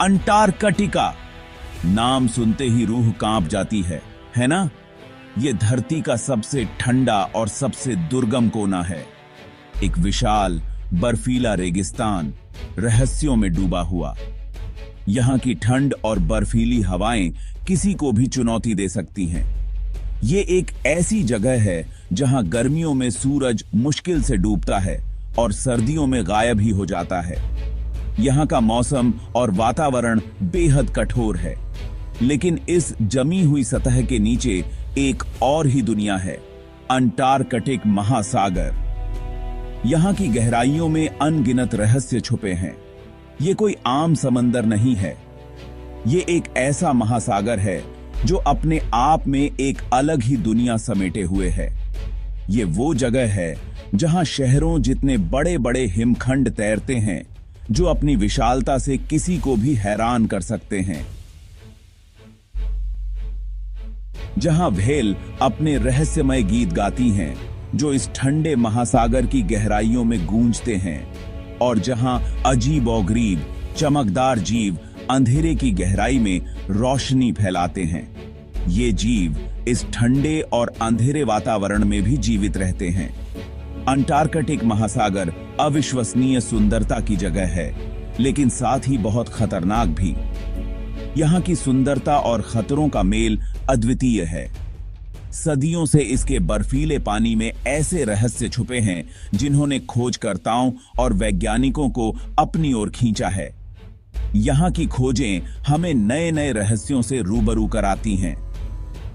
Antarctica, नाम सुनते ही रूह कांप जाती है ना? ये धरती का सबसे ठंडा और सबसे दुर्गम कोना है। एक विशाल बर्फीला रेगिस्तान, रहस्यों में डूबा हुआ। यहाँ की ठंड और बर्फीली हवाएं किसी को भी चुनौती दे सकती हैं। ये एक ऐसी जगह है जहां गर्मियों में सूरज मुश्किल से डूबता है और सर्दियों में गायब ही हो जाता है। यहाँ का मौसम और वातावरण बेहद कठोर है, लेकिन इस जमी हुई सतह के नीचे एक और ही दुनिया है, अंटार्कटिक महासागर। यहाँ की गहराइयों में अनगिनत रहस्य छुपे हैं। ये कोई आम समंदर नहीं है, ये एक ऐसा महासागर है जो अपने आप में एक अलग ही दुनिया समेटे हुए है। ये वो जगह है जहां शहरों जितने बड़े बड़े हिमखंड तैरते हैं, जो अपनी विशालता से किसी को भी हैरान कर सकते हैं। जहां व्हेल अपने रहस्यमय गीत गाती हैं, जो इस ठंडे महासागर की गहराइयों में गूंजते हैं, और जहां अजीबोगरीब चमकदार जीव अंधेरे की गहराई में रोशनी फैलाते हैं। ये जीव इस ठंडे और अंधेरे वातावरण में भी जीवित रहते हैं। अंटार्कटिक महासागर अविश्वसनीय सुंदरता की जगह है, लेकिन साथ ही बहुत खतरनाक भी। यहाँ की सुंदरता और खतरों का मेल अद्वितीय है। सदियों से इसके बर्फीले पानी में ऐसे रहस्य छुपे हैं जिन्होंने खोजकर्ताओं और वैज्ञानिकों को अपनी ओर खींचा है। यहाँ की खोजें हमें नए नए रहस्यों से रूबरू कराती हैं।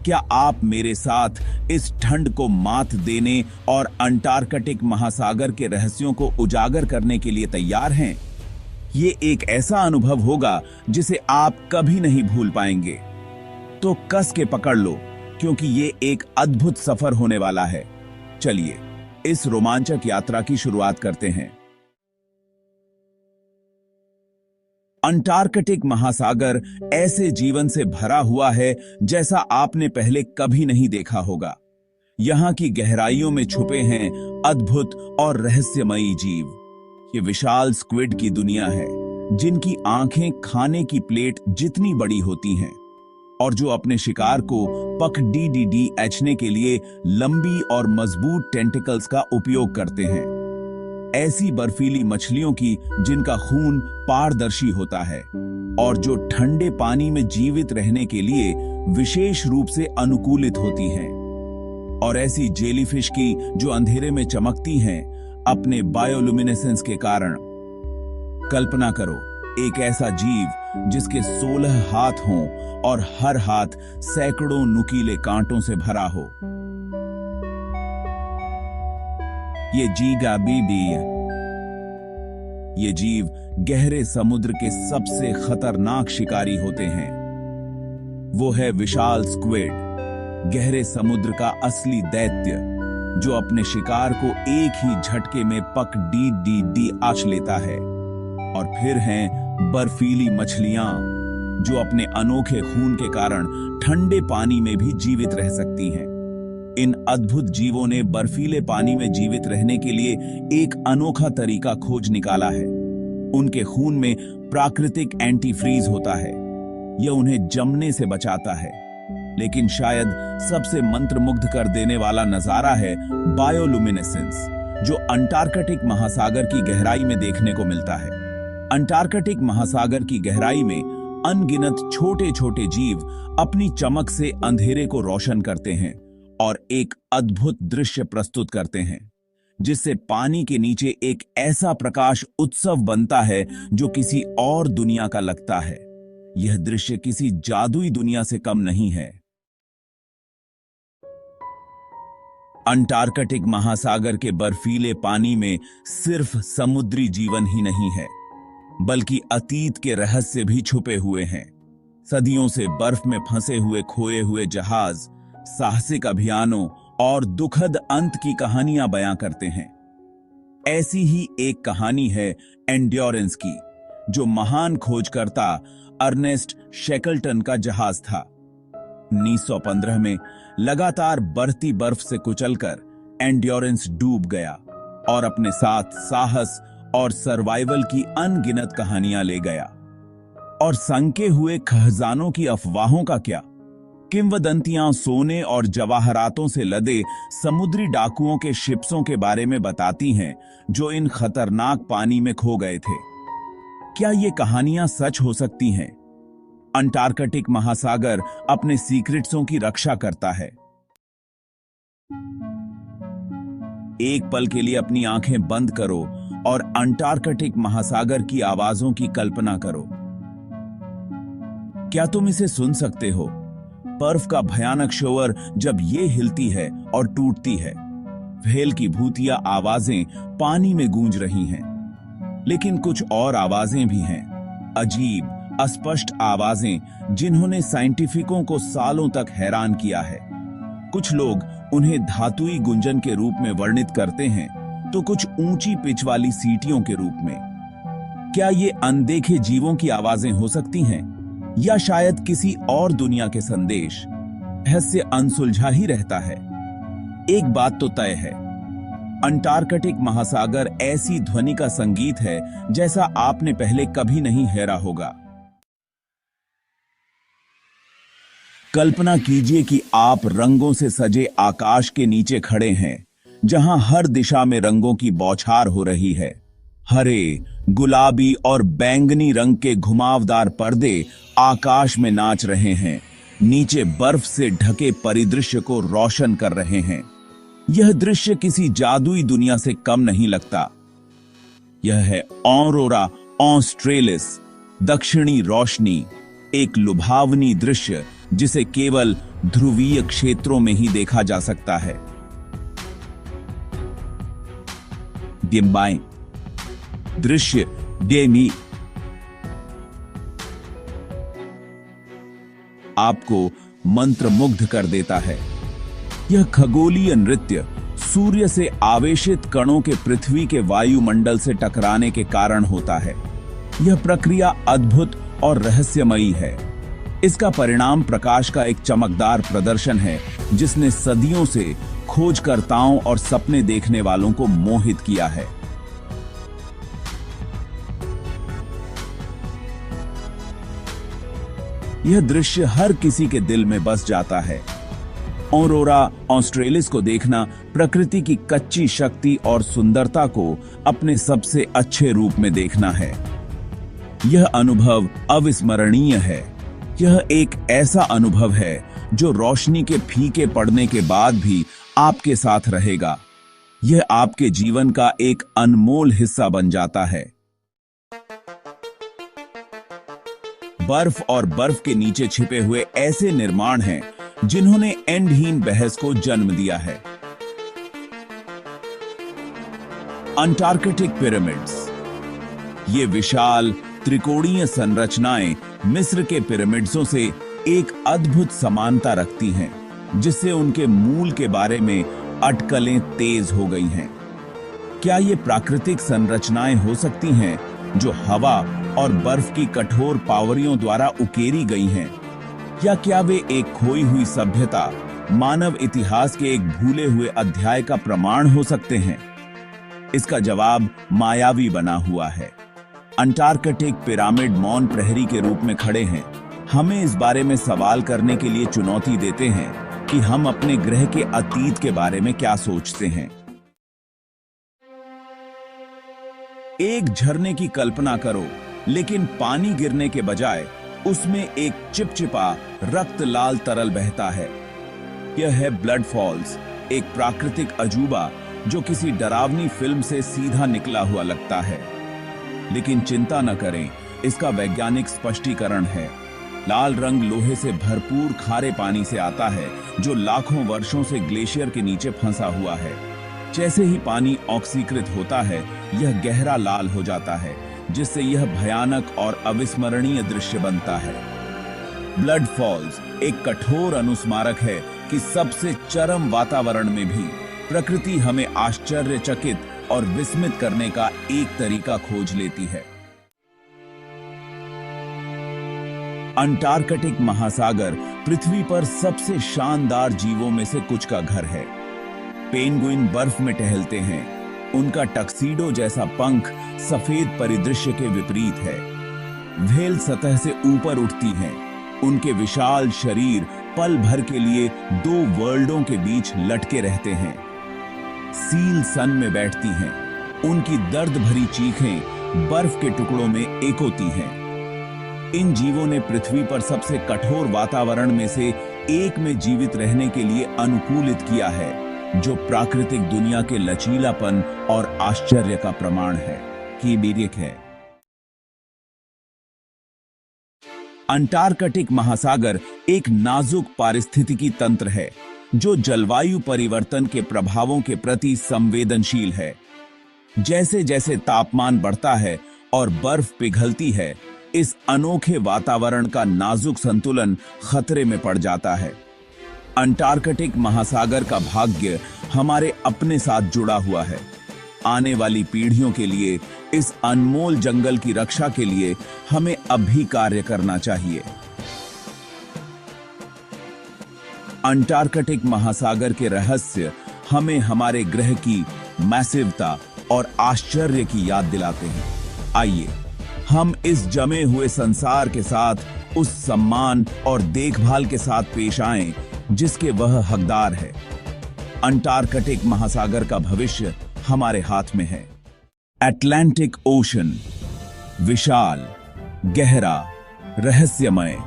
क्या आप मेरे साथ इस ठंड को मात देने और अंटार्कटिक महासागर के रहस्यों को उजागर करने के लिए तैयार हैं? ये एक ऐसा अनुभव होगा जिसे आप कभी नहीं भूल पाएंगे। तो कस के पकड़ लो, क्योंकि ये एक अद्भुत सफर होने वाला है। चलिए इस रोमांचक यात्रा की शुरुआत करते हैं। अंटार्कटिक महासागर ऐसे जीवन से भरा हुआ है जैसा आपने पहले कभी नहीं देखा होगा। यहाँ की गहराइयों में छुपे हैं अद्भुत और रहस्यमयी जीव। ये विशाल स्क्विड की दुनिया है, जिनकी आंखें खाने की प्लेट जितनी बड़ी होती हैं और जो अपने शिकार को पकड़ने के लिए लंबी और मजबूत टेंटिकल्स का उपयोग करते हैं। ऐसी बर्फीली मछलियों की जिनका खून पारदर्शी होता है और जो ठंडे पानी में जीवित रहने के लिए विशेष रूप से अनुकूलित होती हैं। और ऐसी जेलीफिश की जो अंधेरे में चमकती हैं अपने बायोलुमिनेसेंस के कारण। कल्पना करो, एक ऐसा जीव जिसके 16 हाथ हों और हर हाथ सैकड़ों नुकीले कांटों से भरा हो। ये जीगा बीबी, ये जीव गहरे समुद्र के सबसे खतरनाक शिकारी होते हैं। वो है विशाल स्क्विड, गहरे समुद्र का असली दैत्य, जो अपने शिकार को एक ही झटके में पकड़ आच लेता है। और फिर हैं बर्फीली मछलियां, जो अपने अनोखे खून के कारण ठंडे पानी में भी जीवित रह सकती हैं। इन अद्भुत जीवों ने बर्फीले पानी में जीवित रहने के लिए एक अनोखा तरीका खोज निकाला है। उनके खून में प्राकृतिक एंटी फ्रीज होता है। यह उन्हें जमने से बचाता है। लेकिन शायद सबसे मंत्रमुग्ध कर देने वाला नजारा है बायोलुमिनेसेंस, जो अंटार्कटिक महासागर की गहराई में देखने को मिलता है। अंटार्कटिक महासागर की गहराई में अनगिनत छोटे छोटे जीव अपनी चमक से अंधेरे को रोशन करते हैं और एक अद्भुत दृश्य प्रस्तुत करते हैं, जिससे पानी के नीचे एक ऐसा प्रकाश उत्सव बनता है जो किसी और दुनिया का लगता है। यह दृश्य किसी जादुई दुनिया से कम नहीं है। अंटार्कटिक महासागर के बर्फीले पानी में सिर्फ समुद्री जीवन ही नहीं है, बल्कि अतीत के रहस्य भी छुपे हुए हैं। सदियों से बर्फ में फंसे हुए खोए हुए जहाज साहसिक अभियानों और दुखद अंत की कहानियां बयां करते हैं। ऐसी ही एक कहानी है एंड्योरेंस की, जो महान खोजकर्ता अर्नेस्ट शेकलटन का जहाज था। 1915 में लगातार बढ़ती बर्फ से कुचलकर एंड्योरेंस डूब गया और अपने साथ साहस और सर्वाइवल की अनगिनत कहानियां ले गया। और संके हुए खजानों की अफवाहों का क्या? किंवदंतियां सोने और जवाहरातों से लदे समुद्री डाकुओं के शिप्सों के बारे में बताती हैं जो इन खतरनाक पानी में खो गए थे। क्या ये कहानियां सच हो सकती हैं? अंटार्कटिक महासागर अपने सीक्रेट्सों की रक्षा करता है। एक पल के लिए अपनी आंखें बंद करो और अंटार्कटिक महासागर की आवाजों की कल्पना करो। क्या तुम इसे सुन सकते हो? बर्फ का भयानक शोर जब ये हिलती है और टूटती है। व्हेल की भूतिया आवाजें पानी में गूंज रही हैं। लेकिन कुछ और आवाजें भी हैं, अजीब, अस्पष्ट आवाजें जिन्होंने साइंटिफिकों को सालों तक हैरान किया है। कुछ लोग उन्हें धातुई गुंजन के रूप में वर्णित करते हैं, तो कुछ ऊंची पिच वाली सीटियों के रूप में। क्या ये अनदेखे जीवों की आवाजें हो सकती हैं, या शायद किसी और दुनिया के संदेश? रहस्य अनसुलझा ही रहता है। एक बात तो तय है, अंटार्कटिक महासागर ऐसी ध्वनि का संगीत है जैसा आपने पहले कभी नहीं हेरा होगा। कल्पना कीजिए कि आप रंगों से सजे आकाश के नीचे खड़े हैं, जहां हर दिशा में रंगों की बौछार हो रही है। हरे, गुलाबी और बैंगनी रंग के घुमावदार पर्दे आकाश में नाच रहे हैं, नीचे बर्फ से ढके परिदृश्य को रोशन कर रहे हैं। यह दृश्य किसी जादुई दुनिया से कम नहीं लगता। यह है ऑरोरा ऑस्ट्रेलिस, दक्षिणी रोशनी, एक लुभावनी दृश्य जिसे केवल ध्रुवीय क्षेत्रों में ही देखा जा सकता है। डिम्बाएं, दृश्य डेमी आपको मंत्रमुग्ध कर देता है। यह खगोलीय नृत्य सूर्य से आवेशित कणों के पृथ्वी के वायुमंडल से टकराने के कारण होता है। यह प्रक्रिया अद्भुत और रहस्यमयी है। इसका परिणाम प्रकाश का एक चमकदार प्रदर्शन है जिसने सदियों से खोजकर्ताओं और सपने देखने वालों को मोहित किया है। यह दृश्य हर किसी के दिल में बस जाता है। ऑरोरा ऑस्ट्रेलिस को देखना प्रकृति की कच्ची शक्ति और सुंदरता को अपने सबसे अच्छे रूप में देखना है। यह अनुभव अविस्मरणीय है। यह एक ऐसा अनुभव है जो रोशनी के फीके पड़ने के बाद भी आपके साथ रहेगा। यह आपके जीवन का एक अनमोल हिस्सा बन जाता है। बर्फ और बर्फ के नीचे छिपे हुए ऐसे निर्माण हैं जिन्होंने एंडहीन बहस को जन्म दिया है। अंटार्कटिक पिरामिड्स, ये विशाल त्रिकोणीय संरचनाएं मिस्र के पिरामिड्सों से एक अद्भुत समानता रखती हैं, जिससे उनके मूल के बारे में अटकलें तेज हो गई हैं। क्या ये प्राकृतिक संरचनाएं हो सकती हैं जो हवा और बर्फ की कठोर पावरियों द्वारा उकेरी गई हैं? या क्या वे एक खोई हुई सभ्यता, मानव इतिहास के एक भूले हुए अध्याय का प्रमाण हो सकते हैं? इसका जवाब मायावी बना हुआ है। अंटार्कटिक पिरामिड मौन प्रहरी के रूप में खड़े हैं, हमें इस बारे में सवाल करने के लिए चुनौती देते हैं कि हम अपने ग्रह के अतीत के बारे में क्या सोचते हैं। एक झरने की कल्पना करो, लेकिन पानी गिरने के बजाय उसमें एक चिपचिपा रक्त लाल तरल बहता है। यह है ब्लड फॉल्स, एक प्राकृतिक अजूबा जो किसी डरावनी फिल्म से सीधा निकला हुआ लगता है। लेकिन चिंता न करें, इसका वैज्ञानिक स्पष्टीकरण है। लाल रंग लोहे से भरपूर खारे पानी से आता है जो लाखों वर्षों से ग्लेशियर के नीचे फंसा हुआ है। जैसे ही पानी ऑक्सीकृत होता है, यह गहरा लाल हो जाता है, जिससे यह भयानक और अविस्मरणीय दृश्य बनता है। ब्लड फॉल्स एक कठोर अनुस्मारक है कि सबसे चरम वातावरण में भी प्रकृति हमें आश्चर्यचकित और विस्मित करने का एक तरीका खोज लेती है। अंटार्कटिक महासागर पृथ्वी पर सबसे शानदार जीवों में से कुछ का घर है। पेंगुइन बर्फ में टहलते हैं। उनका टक्सीडो जैसा पंख सफेद परिदृश्य के विपरीत है। व्हेल सतह से ऊपर उठती हैं। उनके विशाल शरीर पल भर के लिए दो वर्ल्डों के बीच लटके रहते हैं। सील सन में बैठती हैं। उनकी दर्द भरी चीखें बर्फ के टुकड़ों में एकोती हैं। इन जीवों ने पृथ्वी पर सबसे कठोर वातावरण में से एक में जीवित रहने के लिए अनुकूलित किया है, जो प्राकृतिक दुनिया के लचीलापन और आश्चर्य का प्रमाण है कि बीरिक है। अंटार्कटिक महासागर एक नाजुक पारिस्थितिकी तंत्र है जो जलवायु परिवर्तन के प्रभावों के प्रति संवेदनशील है। जैसे जैसे तापमान बढ़ता है और बर्फ पिघलती है, इस अनोखे वातावरण का नाजुक संतुलन खतरे में पड़ जाता है। अंटार्कटिक महासागर का भाग्य हमारे अपने साथ जुड़ा हुआ है। आने वाली पीढ़ियों के लिए इस अनमोल जंगल की रक्षा के लिए हमें अब भी कार्य करना चाहिए। अंटार्कटिक महासागर के रहस्य हमें हमारे ग्रह की मैसिवता और आश्चर्य की याद दिलाते हैं। आइए हम इस जमे हुए संसार के साथ उस सम्मान और देखभाल के साथ पेश आएं जिसके वह हकदार है। अंटार्कटिक महासागर का भविष्य हमारे हाथ में है। अटलांटिक ओशन, विशाल, गहरा, रहस्यमय,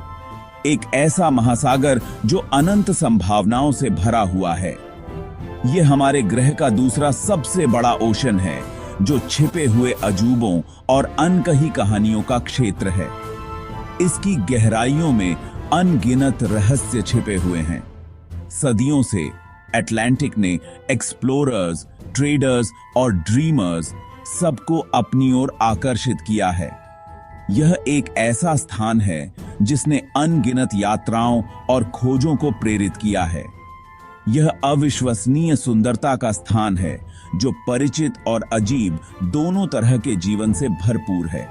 एक ऐसा महासागर जो अनंत संभावनाओं से भरा हुआ है। यह हमारे ग्रह का दूसरा सबसे बड़ा ओशन है, जो छिपे हुए अजूबों और अनकही कहानियों का क्षेत्र है। इसकी गहराइयों में अनगिनत रहस्य छिपे हुए हैं। सदियों से अटलांटिक ने एक्सप्लोरर्स, ट्रेडर्स और ड्रीमर्स सबको अपनी ओर आकर्षित किया है। यह एक ऐसा स्थान है जिसने अनगिनत यात्राओं और खोजों को प्रेरित किया है। यह अविश्वसनीय सुंदरता का स्थान है जो परिचित और अजीब दोनों तरह के जीवन से भरपूर है।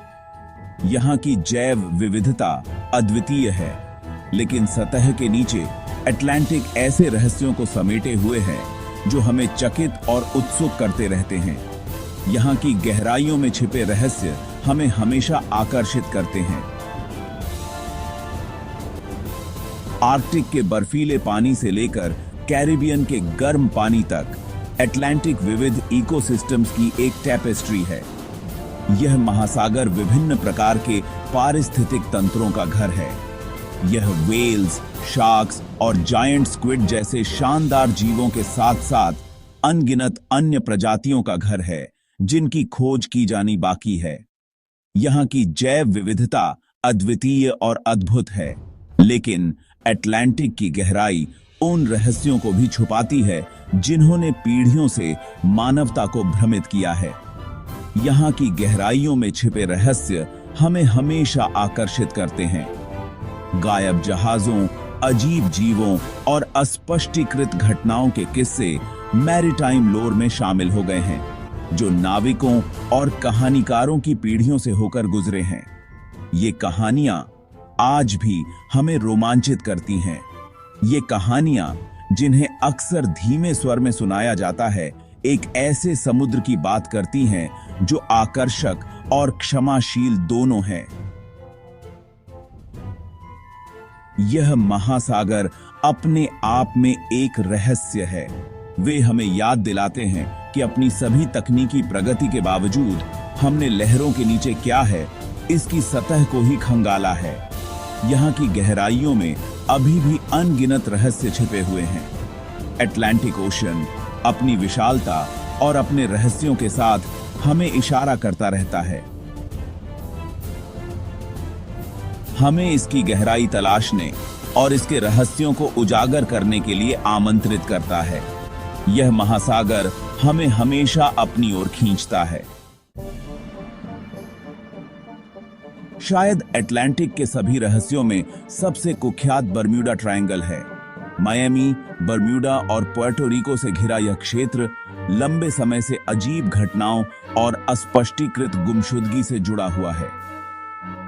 यहाँ की जैव विविधता अद्वितीय है, लेकिन सतह के नीचे अटलांटिक ऐसे रहस्यों को समेटे हुए है जो हमें चकित और उत्सुक करते रहते हैं। यहाँ की गहराइयों में छिपे रहस्य हमें हमेशा आकर्षित करते हैं। आर्कटिक के बर्फीले पानी से लेकर कैरिबियन के गर्म पानी तक अटलांटिक विविध इकोसिस्टम्स की एक टैपेस्ट्री है। यह महासागर विभिन्न प्रकार के पारिस्थितिक तंत्रों का घर है। यह व्हेल्स, शार्क्स और जायंट स्क्विड जैसे शानदार जीवों के साथ साथ अनगिनत अन्य प्रजातियों का घर है जिनकी खोज की जानी बाकी है। यहाँ की जैव विविधता अद्वितीय और अद्भुत है, लेकिन अटलांटिक की गहराई उन रहस्यों को भी छुपाती है जिन्होंने पीढ़ियों से मानवता को भ्रमित किया है। यहाँ की गहराइयों में छिपे रहस्य हमें हमेशा आकर्षित करते हैं। गायब जहाजों, अजीब जीवों और अस्पष्टीकृत घटनाओं के किस्से मैरीटाइम लोर में शामिल हो गए हैं, जो नाविकों और कहानीकारों की पीढ़ियों से होकर गुजरे हैं। ये कहानियां आज भी हमें रोमांचित करती हैं। ये कहानियां जिन्हें अक्सर धीमे स्वर में सुनाया जाता है, एक ऐसे समुद्र की बात करती हैं जो आकर्षक और क्षमाशील दोनों है। यह महासागर अपने आप में एक रहस्य है। वे हमें याद दिलाते हैं कि अपनी सभी तकनीकी प्रगति के बावजूद हमने लहरों के नीचे क्या है, इसकी सतह को ही खंगाला है। यहाँ की गहराइयों में अभी भी अनगिनत रहस्य छिपे हुए हैं। अटलांटिक ओशन अपनी विशालता और अपने रहस्यों के साथ हमें इशारा करता रहता है। हमें इसकी गहराई तलाशने और इसके रहस्यों को उजागर करने के लिए आमंत्रित करता है। यह महासागर हमें हमेशा अपनी ओर खींचता है। शायद अटलांटिक के सभी रहस्यों में सबसे कुख्यात बर्म्यूडा ट्रायंगल है। मायामी, बर्म्यूडा और पुर्टो रिको से घिरा यह क्षेत्र लंबे समय से अजीब घटनाओं और अस्पष्टीकृत गुमशुदगी से जुड़ा हुआ है।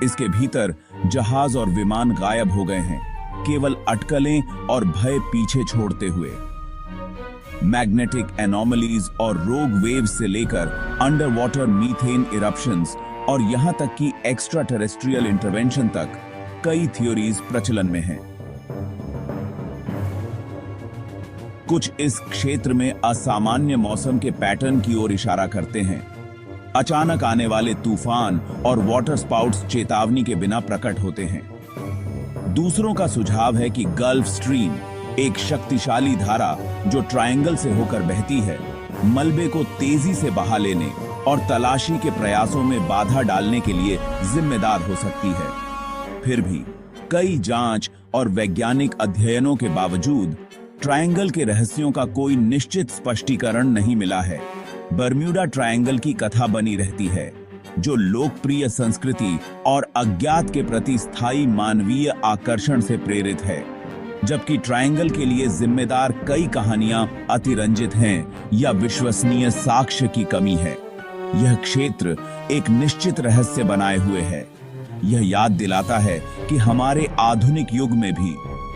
इसके भीतर जहाज और विमान गायब हो गए हैं, केवल अटकलें और भय पीछे छोड़ते हुए। मैग्नेटिक एनोमलीज और रोग वेव्स से लेकर अंडर वाटर मीथेन इरप्शंस और यहां तक कि एक्स्ट्रा टेरेस्ट्रियल इंटरवेंशन तक कई थ्योरीज प्रचलन में हैं। कुछ इस क्षेत्र में असामान्य मौसम के पैटर्न की ओर इशारा करते हैं। अचानक आने वाले तूफान और वाटर स्पाउट्स चेतावनी के बिना प्रकट होते हैं। दूसरों का सुझाव है कि गल्फ स्ट्रीम, एक शक्तिशाली धारा जो ट्रायंगल से होकर बहती है, मलबे को तेजी से बहा लेने और तलाशी के प्रयासों में बाधा डालने के लिए जिम्मेदार हो सकती है। फिर भी कई जांच और वैज्ञानिक अध्ययनों के बावजूद ट्रायंगल के रहस्यों का कोई निश्चित स्पष्टीकरण नहीं मिला है। बर्म्यूडा ट्रायंगल की कथा बनी रहती है, जो लोकप्रिय संस्कृति और अज्ञात के प्रति स्थायी मानवीय आकर्षण से प्रेरित है, जबकि ट्रायंगल के लिए जिम्मेदार कई कहानियां अतिरंजित हैं या विश्वसनीय साक्ष्य की कमी है। यह क्षेत्र एक निश्चित रहस्य बनाए हुए है। यह याद दिलाता है कि हमारे आधुनिक युग में भी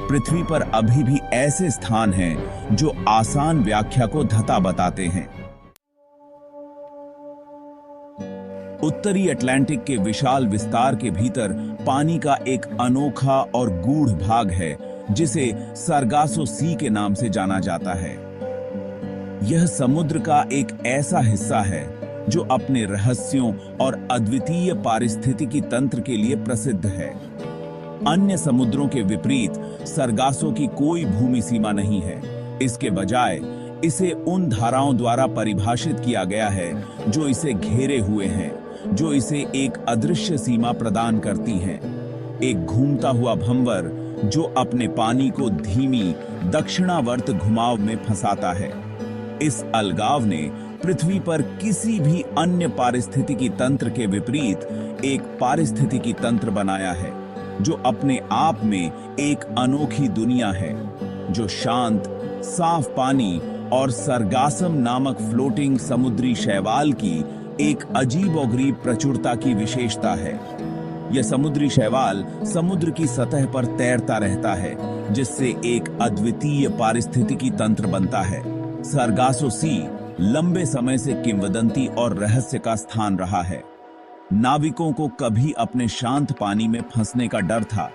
पृथ्वी पर अभी भी ऐसे स्थान हैं जो आसान व्याख्या को धता बताते हैं। उत्तरी अटलांटिक के विशाल विस्तार के भीतर पानी का एक अनोखा और गूढ़ भाग है जिसे सार्गासो सी के नाम से जाना जाता है। यह समुद्र का एक ऐसा हिस्सा है जो अपने रहस्यों और अद्वितीय पारिस्थितिकी तंत्र के लिए प्रसिद्ध है। अन्य समुद्रों के विपरीत सार्गासो की कोई भूमि सीमा नहीं है। इसके बजाय इसे उन धाराओं द्वारा परिभाषित किया गया है जो इसे घेरे हुए हैं, जो इसे एक अदृश्य सीमा प्रदान करती हैं। एक घूमता हुआ भंवर जो अपने पानी को धीमी दक्षिणावर्त घुमाव में फंसाता है। इस अलगाव ने पृथ्वी पर किसी भी अन्य पारिस्थितिकी तंत्र के विपरीत एक पारिस्थितिकी तंत्र बनाया है जो अपने आप में एक अनोखी दुनिया है, जो शांत, साफ पानी और सरगासम नामक फ्लोटिंग समुद्री शैवाल की एक अजीबोगरीब प्रचुरता की विशेषता है। यह समुद्री शैवाल समुद्र की सतह पर तैरता रहता है, जिससे एक अद्वितीय पारिस्थितिकी तंत्र बनता है। सार्गासो सी लंबे समय से किंवदंती और रहस्य का स्थान रहा है। नाविकों को कभी अपने शांत पानी में फंसने का डर था,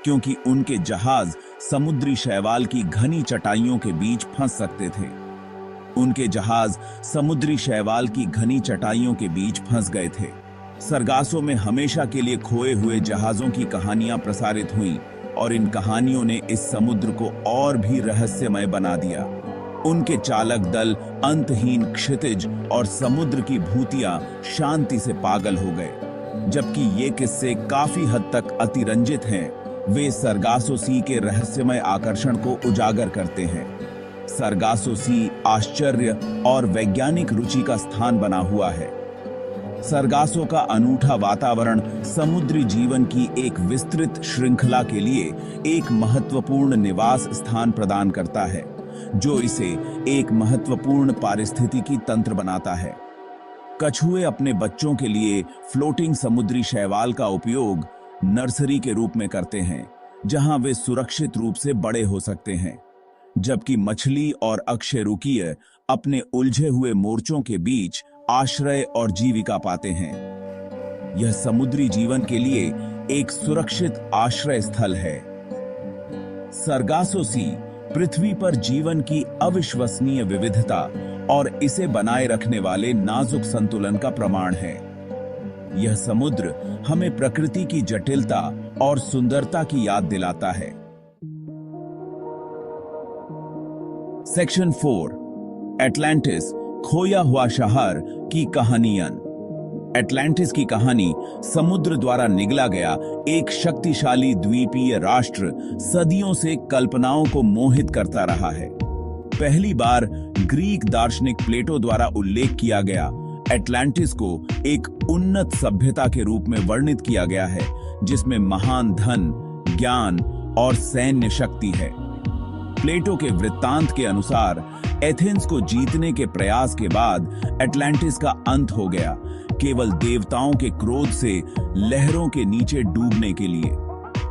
क्योंकि उनके जहाज समुद्री शैवाल की घनी चटाइयों के बीच फंस सकते थे। उनके जहाज समुद्री शैवाल की घनी चटाइयों के बीच फंस गए थे। सार्गासो में हमेशा के लिए खोए हुए जहाजों की कहानियां प्रसारित हुईं और इन कहानियों ने इस समुद्र को और भी रहस्यमय बना दिया। उनके चालक दल अंतहीन क्षितिज और समुद्र की भूतियां शांति से पागल हो गए। जबकि ये किस्से काफी हद तक अतिरंजित हैं, वे सार्गासो सी के रहस्यमय आकर्षण को उजागर करते हैं। सार्गासो सी आश्चर्य और वैज्ञानिक रुचि का स्थान बना हुआ है। सार्गासो का अनूठा वातावरण समुद्री जीवन की एक विस्तृत श्रृंखला के लिए एक महत्वपूर्ण निवास स्थान प्रदान करता है, जो इसे एक महत्वपूर्ण पारिस्थितिकी तंत्र बनाता है। कछुए अपने बच्चों के लिए फ्लोटिंग समुद्री शैवाल का उपयोग नर्सरी के रूप में करते हैं, जहां वे सुरक्षित रूप से बड़े हो सकते हैं, जबकि मछली और अकशेरुकीय अपने उलझे हुए मोर्चों के बीच आश्रय और जीविका पाते हैं। यह समुद्री जीवन के लिए एक सुरक्षित आश्रय स्थल है। सार्गासो सी पृथ्वी पर जीवन की अविश्वसनीय विविधता और इसे बनाए रखने वाले नाजुक संतुलन का प्रमाण है। यह समुद्र हमें प्रकृति की जटिलता और सुंदरता की याद दिलाता है। सेक्शन 4, एटलांटिस, खोया हुआ शहर की कहानियां। एटलांटिस की कहानी समुद्र द्वारा निगला गया एक शक्तिशाली द्वीपीय राष्ट्र सदियों से कल्पनाओं को मोहित करता रहा है। पहली बार ग्रीक दार्शनिक प्लेटो द्वारा उल्लेख किया गया एटलांटिस को एक उन्नत सभ्यता के रूप में वर्णित किया गया है, जिसमें महान धन, ज्ञान और सैन्य शक्ति है। प्लेटो के वृत्तांत के अनुसार एथेंस को जीतने के प्रयास के बाद एटलांटिस का अंत हो गया, केवल देवताओं के क्रोध से लहरों के नीचे डूबने के लिए।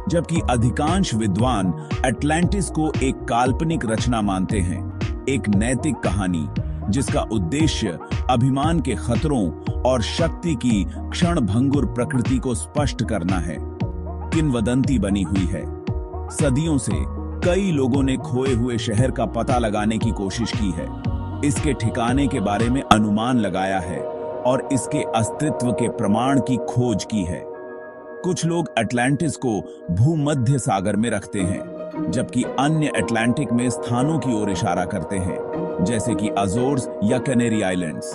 जबकि अधिकांश विद्वान एटलांटिस को एक काल्पनिक रचना मानते हैं, एक नैतिक कहानी जिसका उद्देश्य अभिमान के खतरों और शक्ति की क्षणभंगुर प्रकृति को स्पष्ट करना है। किंवदंती बनी हुई है। सदियों से कई लोगों ने खोए हुए शहर का पता लगाने की कोशिश की है, इसके ठिकाने के बारे में अनुमान लगाया है और इसके अस्तित्व के प्रमाण की खोज की है। कुछ लोग अटलांटिस को भूमध्य सागर में रखते हैं, जबकि अन्य अटलांटिक में स्थानों की ओर इशारा करते हैं, जैसे कि अजोर्स या कैनेरी आइलैंड्स।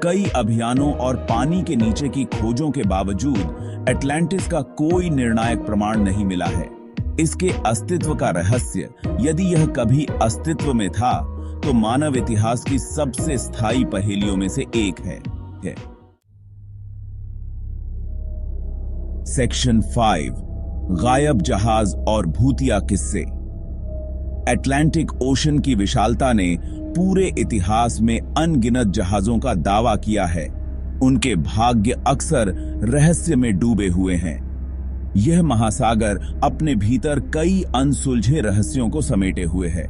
कई अभियानों और पानी के नीचे की खोजों के बावजूद अटलांटिस का कोई निर्णायक प्रमाण नहीं मिला है। इसके अस्तित्व का रहस्य, यदि यह कभी अस्तित्व में था, तो मानव इतिहास की सबसे स्थायी पहेलियों में से एक है। सेक्शन 5, गायब जहाज और भूतिया किस्से। अटलांटिक ओशन की विशालता ने पूरे इतिहास में अनगिनत जहाजों का दावा किया है। उनके भाग्य अक्सर रहस्य में डूबे हुए हैं। यह महासागर अपने भीतर कई अनसुलझे रहस्यों को समेटे हुए है,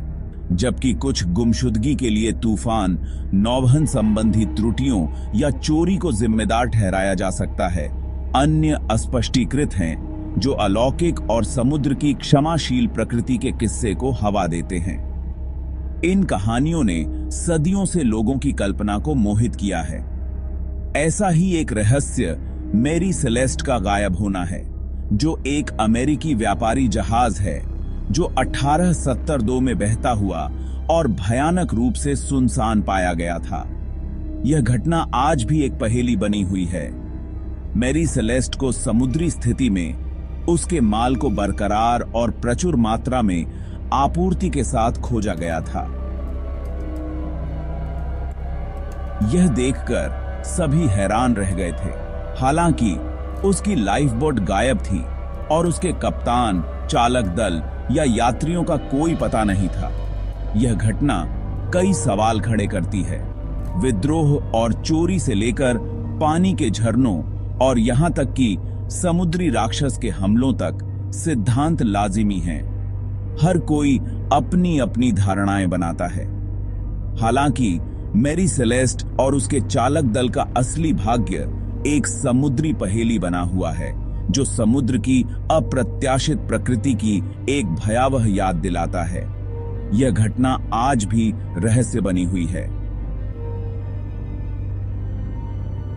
जबकि कुछ गुमशुदगी के लिए तूफान, नौवहन संबंधी त्रुटियों या चोरी को जिम्मेदार ठहराया जा सकता है। अन्य अस्पष्टीकृत हैं, जो अलौकिक और समुद्र की क्षमाशील प्रकृति के किस्से को हवा देते हैं। इन कहानियों ने सदियों से लोगों की कल्पना को मोहित किया है। ऐसा ही एक रहस्य मैरी सेलेस्ट का गायब होना है, जो एक अमेरिकी व्यापारी जहाज है जो 1872 में बहता हुआ और भयानक रूप से सुनसान पाया गया था। यह घटना आज भी एक पहेली बनी हुई है। मैरी सेलेस्ट को समुद्री स्थिति में उसके माल को बरकरार और प्रचुर मात्रा में आपूर्ति के साथ खोजा गया था। यह देखकर सभी हैरान रह गए थे। हालांकि उसकी लाइफ बोट गायब थी और उसके कप्तान, चालक दल या यात्रियों का कोई पता नहीं था। यह घटना कई सवाल खड़े करती है। विद्रोह और चोरी से लेकर पानी के झरनों और यहां तक कि समुद्री राक्षस के हमलों तक सिद्धांत लाजिमी हैं। हर कोई अपनी अपनी धारणाएं बनाता है। हालांकि मैरी सेलेस्ट और उसके चालक दल का असली भाग्य एक समुद्री पहेली बना हुआ है, जो समुद्र की अप्रत्याशित प्रकृति की एक भयावह याद दिलाता है। यह घटना आज भी रहस्य बनी हुई है।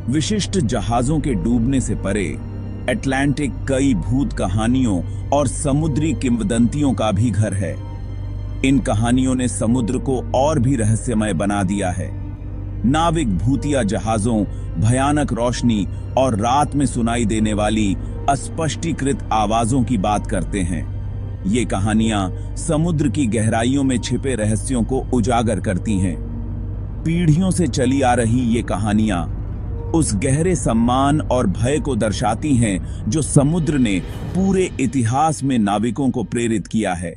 विशिष्ट जहाजों के डूबने से परे अटलांटिक कई भूत कहानियों और समुद्री किंवदंतियों का भी घर है। इन कहानियों ने समुद्र को और भी रहस्यमय बना दिया है। नाविक भूतिया जहाजों, भयानक रोशनी और रात में सुनाई देने वाली अस्पष्टीकृत आवाजों की बात करते हैं। ये कहानियां समुद्र की गहराइयों में छिपे रहस्यों को उजागर करती हैं। पीढ़ियों से चली आ रही ये कहानियां उस गहरे सम्मान और भय को दर्शाती हैं जो समुद्र ने पूरे इतिहास में नाविकों को प्रेरित किया है।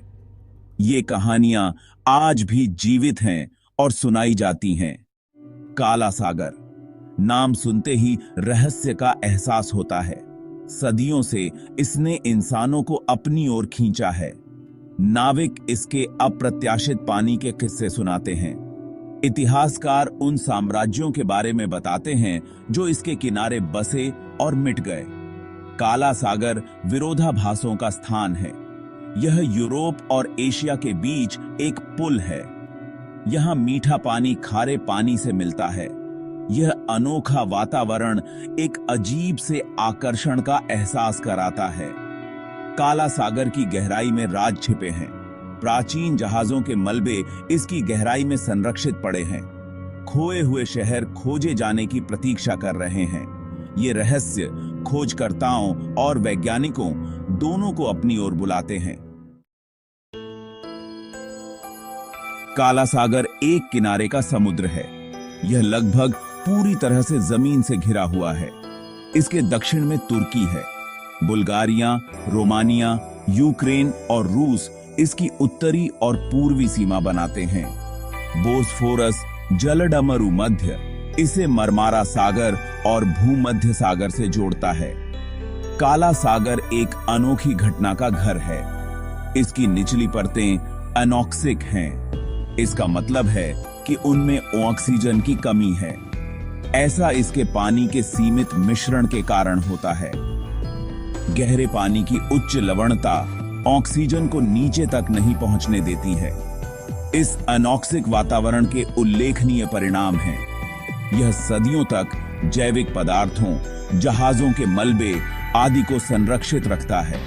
ये कहानियां आज भी जीवित हैं और सुनाई जाती हैं। काला सागर, नाम सुनते ही रहस्य का एहसास होता है। सदियों से इसने इंसानों को अपनी ओर खींचा है। नाविक इसके अप्रत्याशित पानी के किस्से सुनाते हैं। इतिहासकार उन साम्राज्यों के बारे में बताते हैं जो इसके किनारे बसे और मिट गए। काला सागर विरोधाभासों का स्थान है। यह यूरोप और एशिया के बीच एक पुल है। यहां मीठा पानी खारे पानी से मिलता है। यह अनोखा वातावरण एक अजीब से आकर्षण का एहसास कराता है। काला सागर की गहराई में राज छिपे हैं। प्राचीन जहाजों के मलबे इसकी गहराई में संरक्षित पड़े हैं। खोए हुए शहर खोजे जाने की प्रतीक्षा कर रहे हैं। ये रहस्य खोजकर्ताओं और वैज्ञानिकों दोनों को अपनी ओर बुलाते हैं। काला सागर एक किनारे का समुद्र है। यह लगभग पूरी तरह से जमीन से घिरा हुआ है। इसके दक्षिण में तुर्की है। बुल्गारिया, रोमानिया, यूक्रेन और रूस इसकी उत्तरी और पूर्वी सीमा बनाते हैं। बोस्फोरस जलडमरू मध्य इसे मरमारा सागर और भूमध्य सागर से जोड़ता है। काला सागर एक अनोखी घटना का घर है। इसकी निचली परतें अनॉक्सिक हैं। इसका मतलब है कि उनमें ऑक्सीजन की कमी है। ऐसा इसके पानी के सीमित मिश्रण के कारण होता है। गहरे पानी की उच्च लवणता ऑक्सीजन को नीचे तक नहीं पहुंचने देती है। इस अनॉक्सिक वातावरण के उल्लेखनीय परिणाम हैं। यह सदियों तक जैविक पदार्थों, जहाजों के मलबे आदि को संरक्षित रखता है।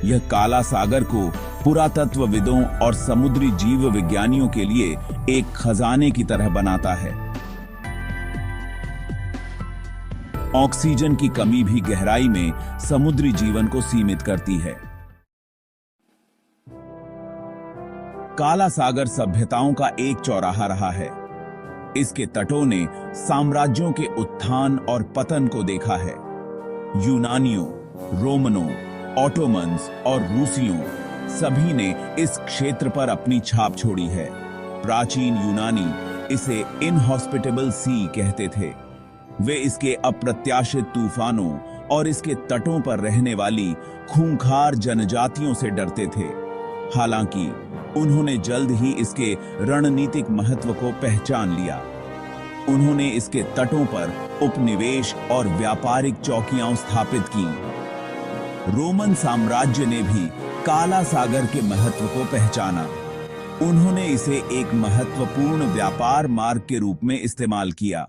यह काला सागर को पुरातत्वविदों और समुद्री जीव विज्ञानियों के लिए एक खजाने की तरह बनाता है। ऑक्सीजन की कमी भी गहराई में समुद्री जीवन को सीमित करती है। काला सागर सभ्यताओं का एक चौराहा रहा है। इसके तटों ने साम्राज्यों के उत्थान और पतन को देखा है। यूनानियों, रोमनों, ऑटोमन्स और रूसियों सभी ने इस क्षेत्र पर अपनी छाप छोड़ी है। प्राचीन यूनानी इसे इनहॉस्पिटेबल सी कहते थे। वे इसके अप्रत्याशित तूफानों और इसके तटों पर रहने वाली खूंखार जनजातियों से डरते थे। हालांकि उन्होंने जल्द ही इसके रणनीतिक महत्व को पहचान लिया। उन्होंने इसके तटों पर उपनिवेश और व्यापारिक चौकियां स्थापित की। रोमन साम्राज्य ने भी काला सागर के महत्व को पहचाना। उन्होंने इसे एक महत्वपूर्ण व्यापार मार्ग के रूप में इस्तेमाल किया।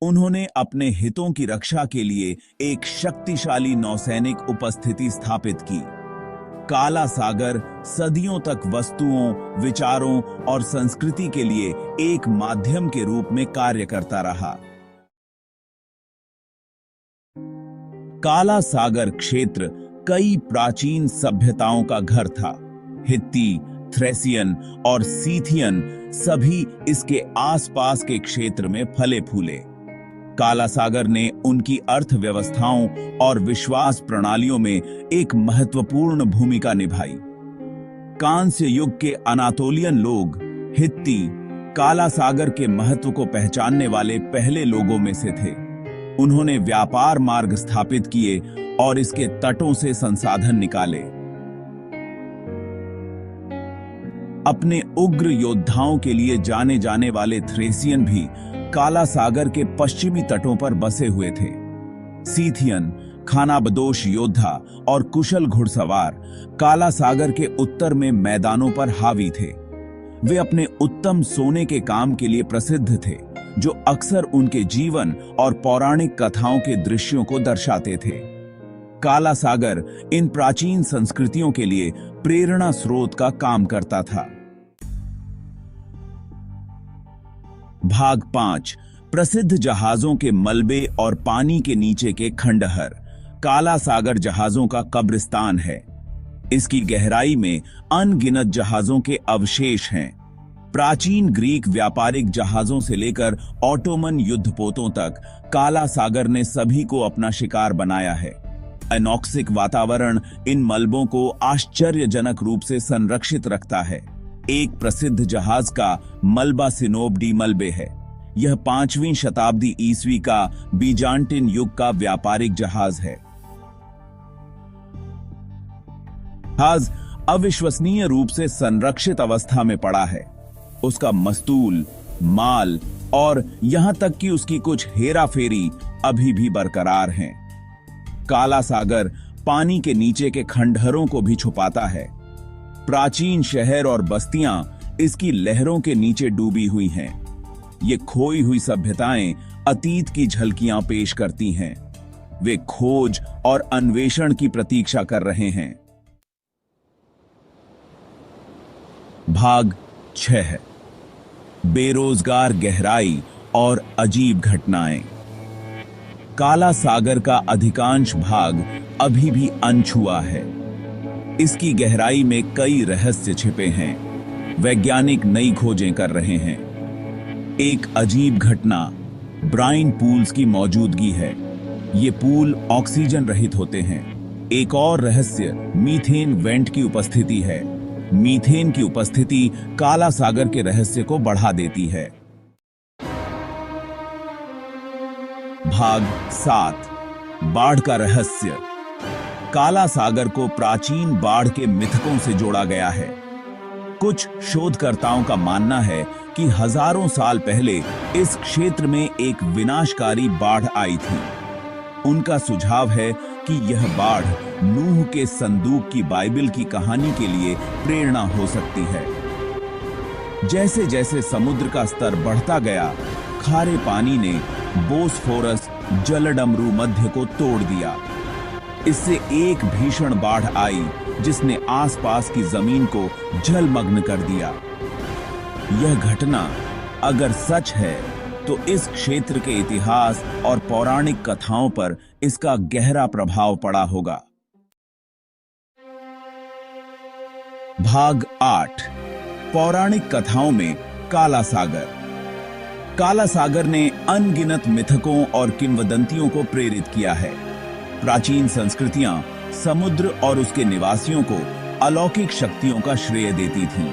उन्होंने अपने हितों की रक्षा के लिए एक शक्तिशाली नौसैनिक उपस्थिति स्थापित की। काला सागर सदियों तक वस्तुओं, विचारों और संस्कृति के लिए एक माध्यम के रूप में कार्य करता रहा। काला सागर क्षेत्र कई प्राचीन सभ्यताओं का घर था। हित्ती, थ्रेसियन और सीथियन सभी इसके आसपास के क्षेत्र में फले फूले। काला सागर ने उनकी अर्थव्यवस्थाओं और विश्वास प्रणालियों में एक महत्वपूर्ण भूमिका निभाई। कांस्य युग के अनातोलियन लोग, हित्ती, काला सागर के महत्व को पहचानने वाले पहले लोगों में से थे। उन्होंने व्यापार मार्ग स्थापित किए और इसके तटों से संसाधन निकाले। अपने उग्र योद्धाओं के लिए जाने जाने वाले थ्रेसियन भी काला सागर के पश्चिमी तटों पर बसे हुए थे। सीथियन, खानाबदोश योद्धा और कुशल घुड़सवार काला सागर के उत्तर में मैदानों पर हावी थे। वे अपने उत्तम सोने के काम के लिए प्रसिद्ध थे, जो अक्सर उनके जीवन और पौराणिक कथाओं के दृश्यों को दर्शाते थे। काला सागर इन प्राचीन संस्कृतियों के लिए प्रेरणा स्रोत का काम करता था। भाग 5, प्रसिद्ध जहाजों के मलबे और पानी के नीचे के खंडहर। काला सागर जहाजों का कब्रिस्तान है। इसकी गहराई में अनगिनत जहाजों के अवशेष हैं। प्राचीन ग्रीक व्यापारिक जहाजों से लेकर ऑटोमन युद्धपोतों तक काला सागर ने सभी को अपना शिकार बनाया है। अनॉक्सिक वातावरण इन मलबों को आश्चर्यजनक रूप से संरक्षित रखता है। एक प्रसिद्ध जहाज का मलबा सिनोब डी मलबे है। यह 5वीं शताब्दी ईस्वी का बीजांटिन युग का व्यापारिक जहाज है। जहाज अविश्वसनीय रूप से संरक्षित अवस्था में पड़ा है। उसका मस्तूल, माल और यहां तक कि उसकी कुछ हेराफेरी अभी भी बरकरार हैं। काला सागर पानी के नीचे के खंडहरों को भी छुपाता है। प्राचीन शहर और बस्तियां इसकी लहरों के नीचे डूबी हुई हैं। ये खोई हुई सभ्यताएं अतीत की झलकियां पेश करती हैं। वे खोज और अन्वेषण की प्रतीक्षा कर रहे हैं। भाग 6, बेरोजगार गहराई और अजीब घटनाएं। काला सागर का अधिकांश भाग अभी भी अनछुआ है। इसकी गहराई में कई रहस्य छिपे हैं। वैज्ञानिक नई खोजें कर रहे हैं। एक अजीब घटना ब्राइन पूल्स की मौजूदगी है। ये पूल ऑक्सीजन रहित होते हैं। एक और रहस्य मीथेन वेंट की उपस्थिति है। मीथेन की उपस्थिति काला सागर के रहस्य को बढ़ा देती है। भाग 7, बाढ़ का रहस्य। काला सागर को प्राचीन बाढ़ के मिथकों से जोड़ा गया है। कुछ शोधकर्ताओं का मानना है कि हजारों साल पहले इस क्षेत्र में एक विनाशकारी बाढ़ आई थी। उनका सुझाव है कि यह बाढ़ नूह के संदूक की बाइबल की कहानी के लिए प्रेरणा हो सकती है। जैसे जैसे समुद्र का स्तर बढ़ता गया, खारे पानी ने बोस्फोरस जलडमरू मध्य को तोड़ दिया। इससे एक भीषण बाढ़ आई जिसने आसपास की जमीन को जलमग्न कर दिया। यह घटना अगर सच है तो इस क्षेत्र के इतिहास और पौराणिक कथाओं पर इसका गहरा प्रभाव पड़ा होगा। भाग 8 पौराणिक कथाओं में काला सागर। काला सागर ने अनगिनत मिथकों और किंवदंतियों को प्रेरित किया है। प्राचीन संस्कृतियां समुद्र और उसके निवासियों को अलौकिक शक्तियों का श्रेय देती थीं।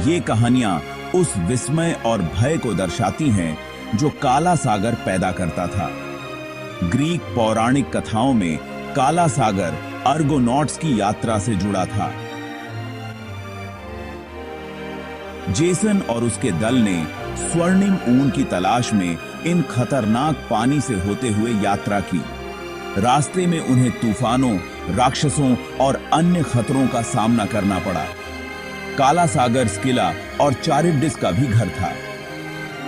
ये कहानियां उस विस्मय और भय को दर्शाती हैं जो काला सागर पैदा करता था। ग्रीक पौराणिक कथाओं में काला सागर अर्गोनॉट्स की यात्रा से जुड़ा था। जेसन और उसके दल ने स्वर्णिम ऊन की तलाश में इन खतरनाक पानी से होते हुए यात्रा की। रास्ते में उन्हें तूफानों, राक्षसों और अन्य खतरों का सामना करना पड़ा। काला सागर स्किला और चारिब्डिस का भी घर था।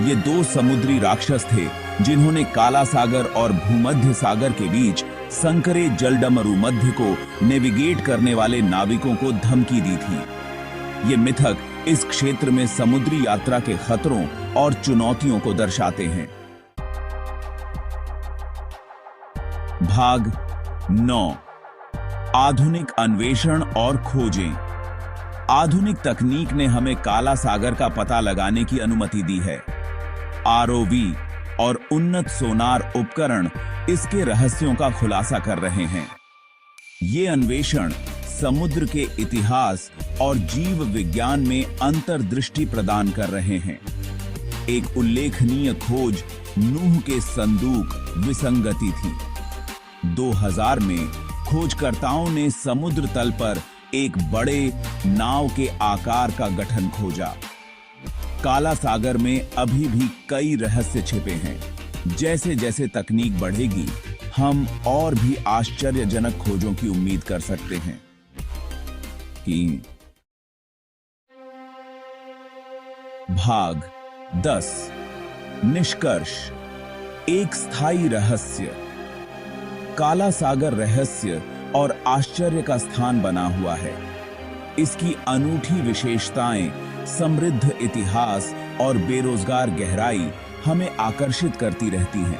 ये दो समुद्री राक्षस थे जिन्होंने काला सागर और भूमध्य सागर के बीच संकरे जलडमरू मध्य को नेविगेट करने वाले नाविकों को धमकी दी थी। ये मिथक इस क्षेत्र में समुद्री यात्रा के खतरों और चुनौतियों को दर्शाते हैं। भाग 9 आधुनिक अन्वेषण और खोजें। आधुनिक तकनीक ने हमें काला सागर का पता लगाने की अनुमति दी है। आरओवी और उन्नत सोनार उपकरण इसके रहस्यों का खुलासा कर रहे हैं। ये अन्वेषण समुद्र के इतिहास और जीव विज्ञान में अंतर्दृष्टि प्रदान कर रहे हैं। एक उल्लेखनीय खोज नूह के संदूक विसंगति थी। 2000 में खोजकर्ताओं ने समुद्र तल पर एक बड़े नाव के आकार का गठन खोजा। काला सागर में अभी भी कई रहस्य छिपे हैं। जैसे जैसे तकनीक बढ़ेगी, हम और भी आश्चर्यजनक खोजों की उम्मीद कर सकते हैं। भाग 10 निष्कर्ष। एक स्थायी रहस्य। काला सागर रहस्य और आश्चर्य का स्थान बना हुआ है। इसकी अनूठी विशेषताएं, समृद्ध इतिहास और बेरोजगार गहराई हमें आकर्षित करती रहती हैं।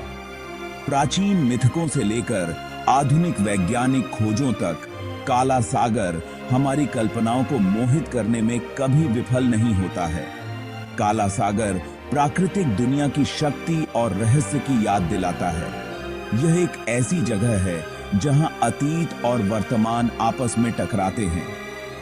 प्राचीन मिथकों से लेकर आधुनिक वैज्ञानिक खोजों तक काला सागर हमारी कल्पनाओं को मोहित करने में कभी विफल नहीं होता है। काला सागर प्राकृतिक दुनिया की शक्ति और रहस्य की याद दिलाता है। यह एक ऐसी जगह है जहां अतीत और वर्तमान आपस में टकराते हैं।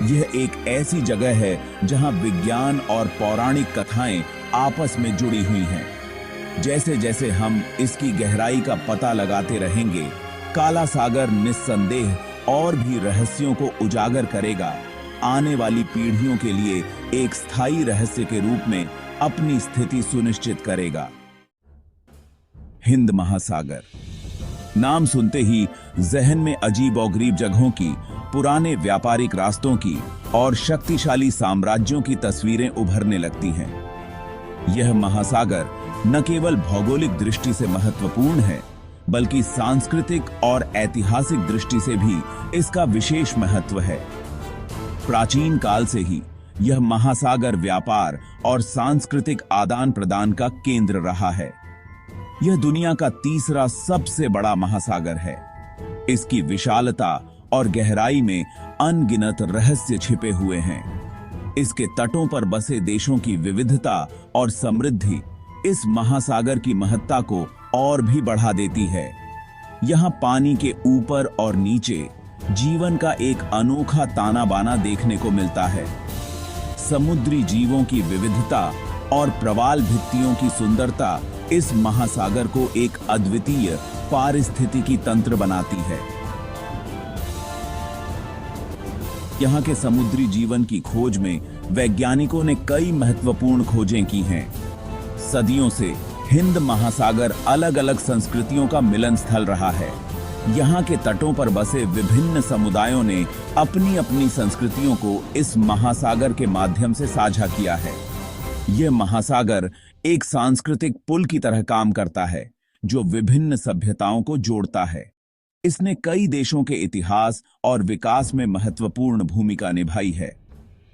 यह एक ऐसी जगह है जहां विज्ञान और पौराणिक कथाएं आपस में जुड़ी हुई हैं। जैसे जैसे हम इसकी गहराई का पता लगाते रहेंगे, काला सागर निस्संदेह और भी रहस्यों को उजागर करेगा। आने वाली पीढ़ियों के लिए एक स्थायी रहस्य के रूप में अपनी स्थिति सुनिश्चित करेगा। हिंद महासागर। नाम सुनते ही जहन में अजीबोगरीब जगहों की, पुराने व्यापारिक रास्तों की और शक्तिशाली साम्राज्यों की तस्वीरें उभरने लगती हैं। यह महासागर न केवल भौगोलिक दृष्टि से महत्वपूर्ण है, बल्कि सांस्कृतिक और ऐतिहासिक दृष्टि से भी इसका विशेष महत्व है। प्राचीन काल से ही यह महासागर व्यापार और सांस्कृतिक आदान प्रदान का केंद्र रहा है। यह दुनिया का तीसरा सबसे बड़ा महासागर है। इसकी विशालता और गहराई में अनगिनत रहस्य छिपे हुए हैं। इसके तटों पर बसे देशों की विविधता और समृद्धि इस महासागर की महत्ता को और भी बढ़ा देती है। यहाँ पानी के ऊपर और नीचे जीवन का एक अनोखा ताना बाना देखने को मिलता है। समुद्री जीवों की विविधता और प्रवाल भित्तियों की सुंदरता इस महासागर को एक अद्वितीय पारिस्थितिकी तंत्र बनाती है। यहाँ के समुद्री जीवन की खोज में वैज्ञानिकों ने कई महत्वपूर्ण खोजें की हैं। सदियों से हिंद महासागर अलग अलग संस्कृतियों का मिलन स्थल रहा है। यहाँ के तटों पर बसे विभिन्न समुदायों ने अपनी अपनी संस्कृतियों को इस महासागर के माध्यम से साझा किया है। यह महासागर एक सांस्कृतिक पुल की तरह काम करता है, जो विभिन्न सभ्यताओं को जोड़ता है। इसने कई देशों के इतिहास और विकास में महत्वपूर्ण भूमिका निभाई है।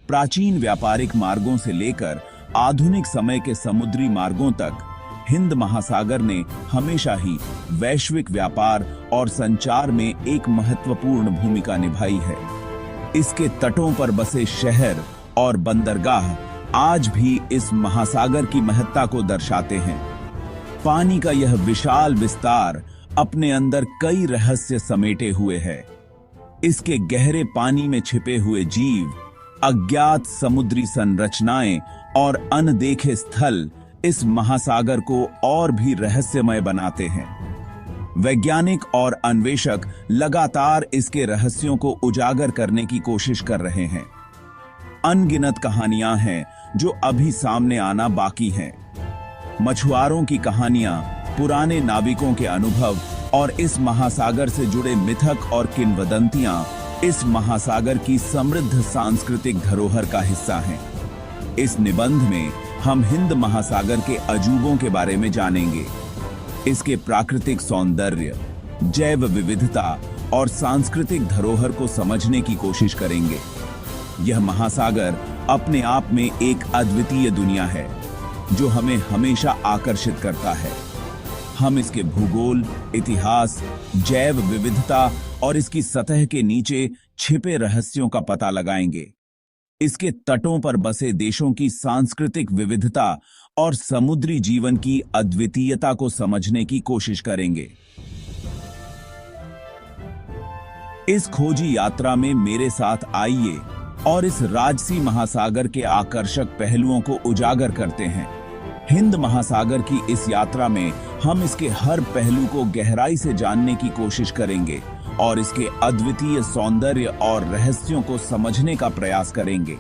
प्राचीन व्यापारिक मार्गों से लेकर आधुनिक समय के समुद्री मार्गों तक हिंद महासागर ने हमेशा ही वैश्विक व्यापार और संचार में एक महत्वपूर्ण भूमिका निभाई है। इसके तटों पर बसे शहर और बंदरगाह आज भी इस महासागर की महत्ता को दर्शाते हैं। पानी का यह विशाल विस्तार अपने अंदर कई रहस्य समेटे हुए है। इसके गहरे पानी में छिपे हुए जीव, अज्ञात समुद्री संरचनाएं और अनदेखे स्थल इस महासागर को और भी रहस्यमय बनाते हैं। वैज्ञानिक और अन्वेषक लगातार इसके रहस्यों को उजागर करने की कोशिश कर रहे हैं। अनगिनत कहानियां हैं जो अभी सामने आना बाकी हैं। मछुआरों की कहानियां, पुराने नाविकों के अनुभव और इस महासागर से जुड़े मिथक और किंवदंतियां इस महासागर की समृद्ध सांस्कृतिक धरोहर का हिस्सा हैं। इस निबंध में हम हिंद महासागर के अजूबों के बारे में जानेंगे। इसके प्राकृतिक सौंदर्य, जैव विविधता और सांस्कृतिक धरोहर को समझने की कोशिश करेंगे। यह महासागर अपने आप में एक अद्वितीय दुनिया है, जो हमें हमेशा आकर्षित करता है। हम इसके भूगोल, इतिहास, जैव विविधता और इसकी सतह के नीचे छिपे रहस्यों का पता लगाएंगे। इसके तटों पर बसे देशों की सांस्कृतिक विविधता और समुद्री जीवन की अद्वितीयता को समझने की कोशिश करेंगे। इस खोजी यात्रा में मेरे साथ आइए और इस राजसी महासागर के आकर्षक पहलुओं को उजागर करते हैं। हिंद महासागर की इस यात्रा में हम इसके हर पहलू को गहराई से जानने की कोशिश करेंगे और इसके अद्वितीय सौंदर्य और रहस्यों को समझने का प्रयास करेंगे।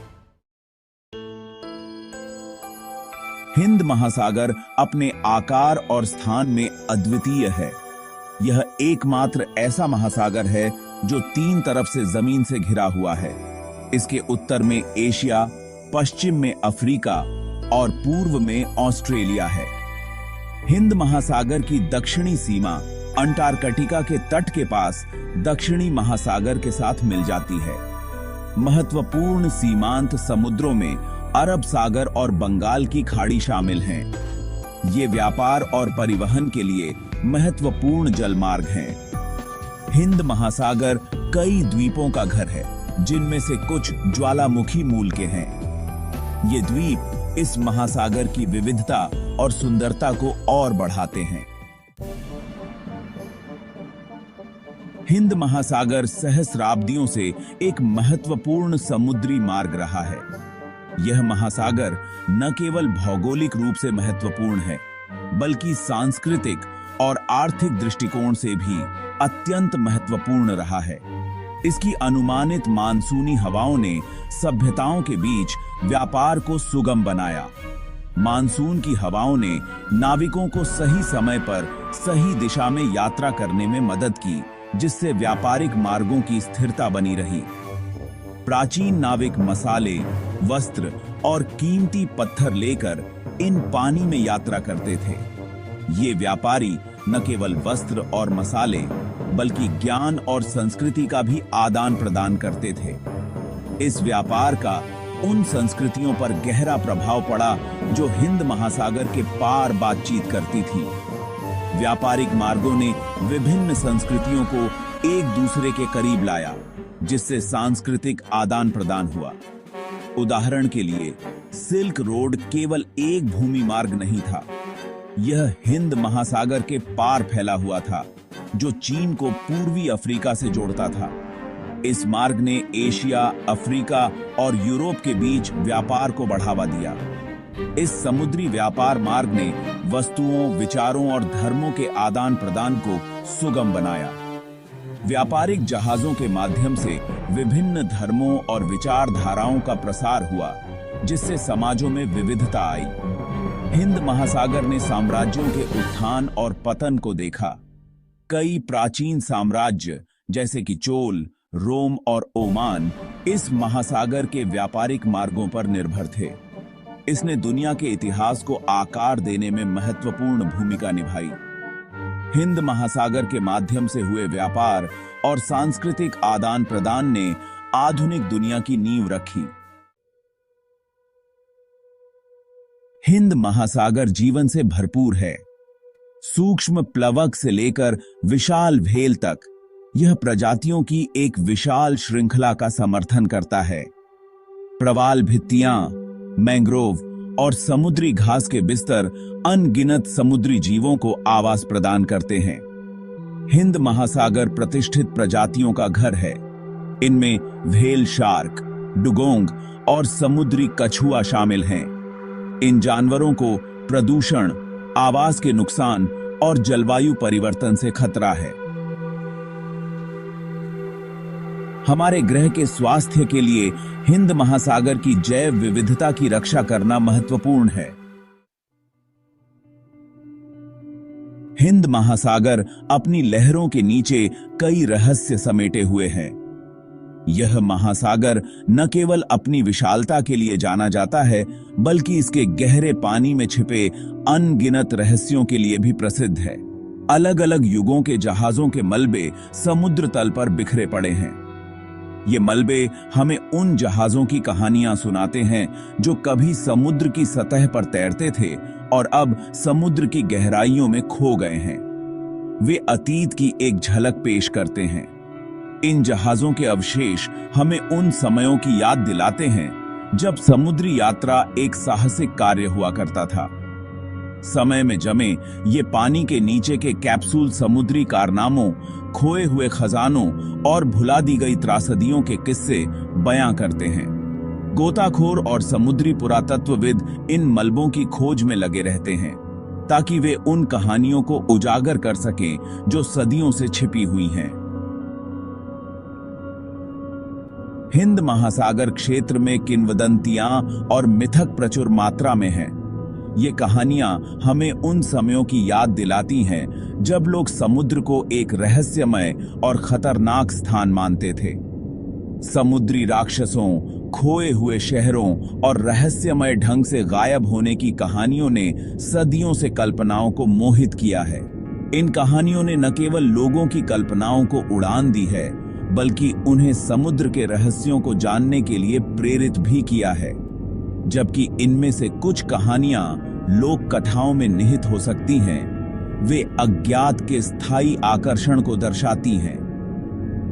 हिंद महासागर अपने आकार और स्थान में अद्वितीय है। यह एकमात्र ऐसा महासागर है जो 3 तरफ से जमीन से घिरा हुआ है। इसके उत्तर में एशिया, पश्चिम में अफ्रीका और पूर्व में ऑस्ट्रेलिया है। हिंद महासागर की दक्षिणी सीमा अंटार्कटिका के तट के पास दक्षिणी महासागर के साथ मिल जाती है। महत्वपूर्ण सीमांत समुद्रों में अरब सागर और बंगाल की खाड़ी शामिल हैं। ये व्यापार और परिवहन के लिए महत्वपूर्ण जलमार्ग हैं। हिंद महासागर कई द्वीपों का घर है, जिनमें से कुछ ज्वालामुखी मूल के हैं। ये द्वीप इस महासागर की विविधता और सुंदरता को और बढ़ाते हैं। हिंद महासागर सहस्राब्दियों से एक महत्वपूर्ण समुद्री मार्ग रहा है। यह महासागर न केवल भौगोलिक रूप से महत्वपूर्ण है, बल्कि सांस्कृतिक और आर्थिक दृष्टिकोण से भी अत्यंत महत्वपूर्ण रहा है। इसकी अनुमानित मानसूनी हवाओं ने सभ्यताओं के बीच व्यापार को सुगम बनाया। मानसून की हवाओं ने नाविकों को सही समय पर सही दिशा में यात्रा करने में मदद की, जिससे व्यापारिक मार्गों की स्थिरता बनी रही। प्राचीन नाविक मसाले, वस्त्र और कीमती पत्थर लेकर इन पानी में यात्रा करते थे। ये व्यापारी न केवल वस्त्र और मसाले, बल्कि ज्ञान और संस्कृति का भी आदान प्रदान करते थे। इस व्यापार का उन संस्कृतियों पर गहरा प्रभाव पड़ा जो हिंद महासागर के पार बातचीत करती थी। व्यापारिक मार्गों ने विभिन्न संस्कृतियों को एक दूसरे के करीब लाया, जिससे सांस्कृतिक आदान प्रदान हुआ। उदाहरण के लिए, सिल्क रोड केवल एक भूमि मार्ग नहीं था। यह हिंद महासागर के पार फैला हुआ था, जो चीन को पूर्वी अफ्रीका से जोड़ता था। इस मार्ग ने एशिया, अफ्रीका और यूरोप के बीच व्यापार को बढ़ावा दिया। इस समुद्री व्यापार मार्ग ने वस्तुओं, विचारों और धर्मों के आदान प्रदान को सुगम बनाया। व्यापारिक जहाजों के माध्यम से विभिन्न धर्मों और विचारधाराओं का प्रसार हुआ, जिससे समाजों में विविधता आई। हिंद महासागर ने साम्राज्यों के उत्थान और पतन को देखा। कई प्राचीन साम्राज्य जैसे कि चोल, रोम और ओमान इस महासागर के व्यापारिक मार्गों पर निर्भर थे। इसने दुनिया के इतिहास को आकार देने में महत्वपूर्ण भूमिका निभाई। हिंद महासागर के माध्यम से हुए व्यापार और सांस्कृतिक आदान प्रदान ने आधुनिक दुनिया की नींव रखी। हिंद महासागर जीवन से भरपूर है। सूक्ष्म प्लवक से लेकर विशाल व्हेल तक यह प्रजातियों की एक विशाल श्रृंखला का समर्थन करता है। प्रवाल भित्तियां, मैंग्रोव और समुद्री घास के बिस्तर अनगिनत समुद्री जीवों को आवास प्रदान करते हैं। हिंद महासागर प्रतिष्ठित प्रजातियों का घर है। इनमें व्हेल शार्क, डुगोंग और समुद्री कछुआ शामिल हैं। इन जानवरों को प्रदूषण, आवास के नुकसान और जलवायु परिवर्तन से खतरा है। हमारे ग्रह के स्वास्थ्य के लिए हिंद महासागर की जैव विविधता की रक्षा करना महत्वपूर्ण है। हिंद महासागर अपनी लहरों के नीचे कई रहस्य समेटे हुए हैं। यह महासागर न केवल अपनी विशालता के लिए जाना जाता है, बल्कि इसके गहरे पानी में छिपे अनगिनत रहस्यों के लिए भी प्रसिद्ध है। अलग अलग युगों के जहाजों के मलबे समुद्र तल पर बिखरे पड़े हैं। ये मलबे हमें उन जहाजों की कहानियां सुनाते हैं जो कभी समुद्र की सतह पर तैरते थे और अब समुद्र की गहराइयों में खो गए हैं। वे अतीत की एक झलक पेश करते हैं। इन जहाजों के अवशेष हमें उन समयों की याद दिलाते हैं जब समुद्री यात्रा एक साहसिक कार्य हुआ करता था। समय में जमे ये पानी के नीचे के कैप्सूल समुद्री कारनामों, खोए हुए खजानों और भुला दी गई त्रासदियों के किस्से बयां करते हैं। गोताखोर और समुद्री पुरातत्वविद इन मलबों की खोज में लगे रहते हैं ताकि वे उन कहानियों को उजागर कर सकें जो सदियों से छिपी हुई हैं। हिंद महासागर क्षेत्र में किंवदंतियां और मिथक प्रचुर मात्रा में हैं। ये कहानियां हमें उन समयों की याद दिलाती हैं जब लोग समुद्र को एक रहस्यमय और खतरनाक स्थान मानते थे। समुद्री राक्षसों, खोए हुए शहरों और रहस्यमय ढंग से गायब होने की कहानियों ने सदियों से कल्पनाओं को मोहित किया है। इन कहानियों ने न केवल लोगों की कल्पनाओं को उड़ान दी है, बल्कि उन्हें समुद्र के रहस्यों को जानने के लिए प्रेरित भी किया है। जबकि इनमें से कुछ कहानियां लोक कथाओं में निहित हो सकती हैं, वे अज्ञात के स्थायी आकर्षण को दर्शाती हैं।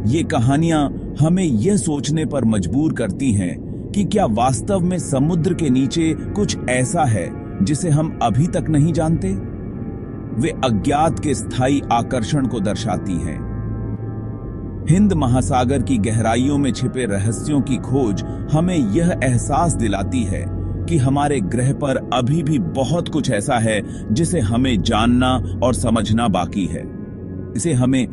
ये कहानियां हमें यह सोचने पर मजबूर करती हैं कि क्या वास्तव में समुद्र के नीचे कुछ ऐसा है जिसे हम अभी तक नहीं जानते। वे अज्ञात के स्थायी आकर्षण को दर्शाती हैं। हिंद महासागर की गहराइयों में छिपे रहस्यों की खोज हमें यह एहसास दिलाती है कि हमारे ग्रह पर अभी भी बहुत कुछ ऐसा है जिसे हमें जानना और समझना बाकी है। इसे हमें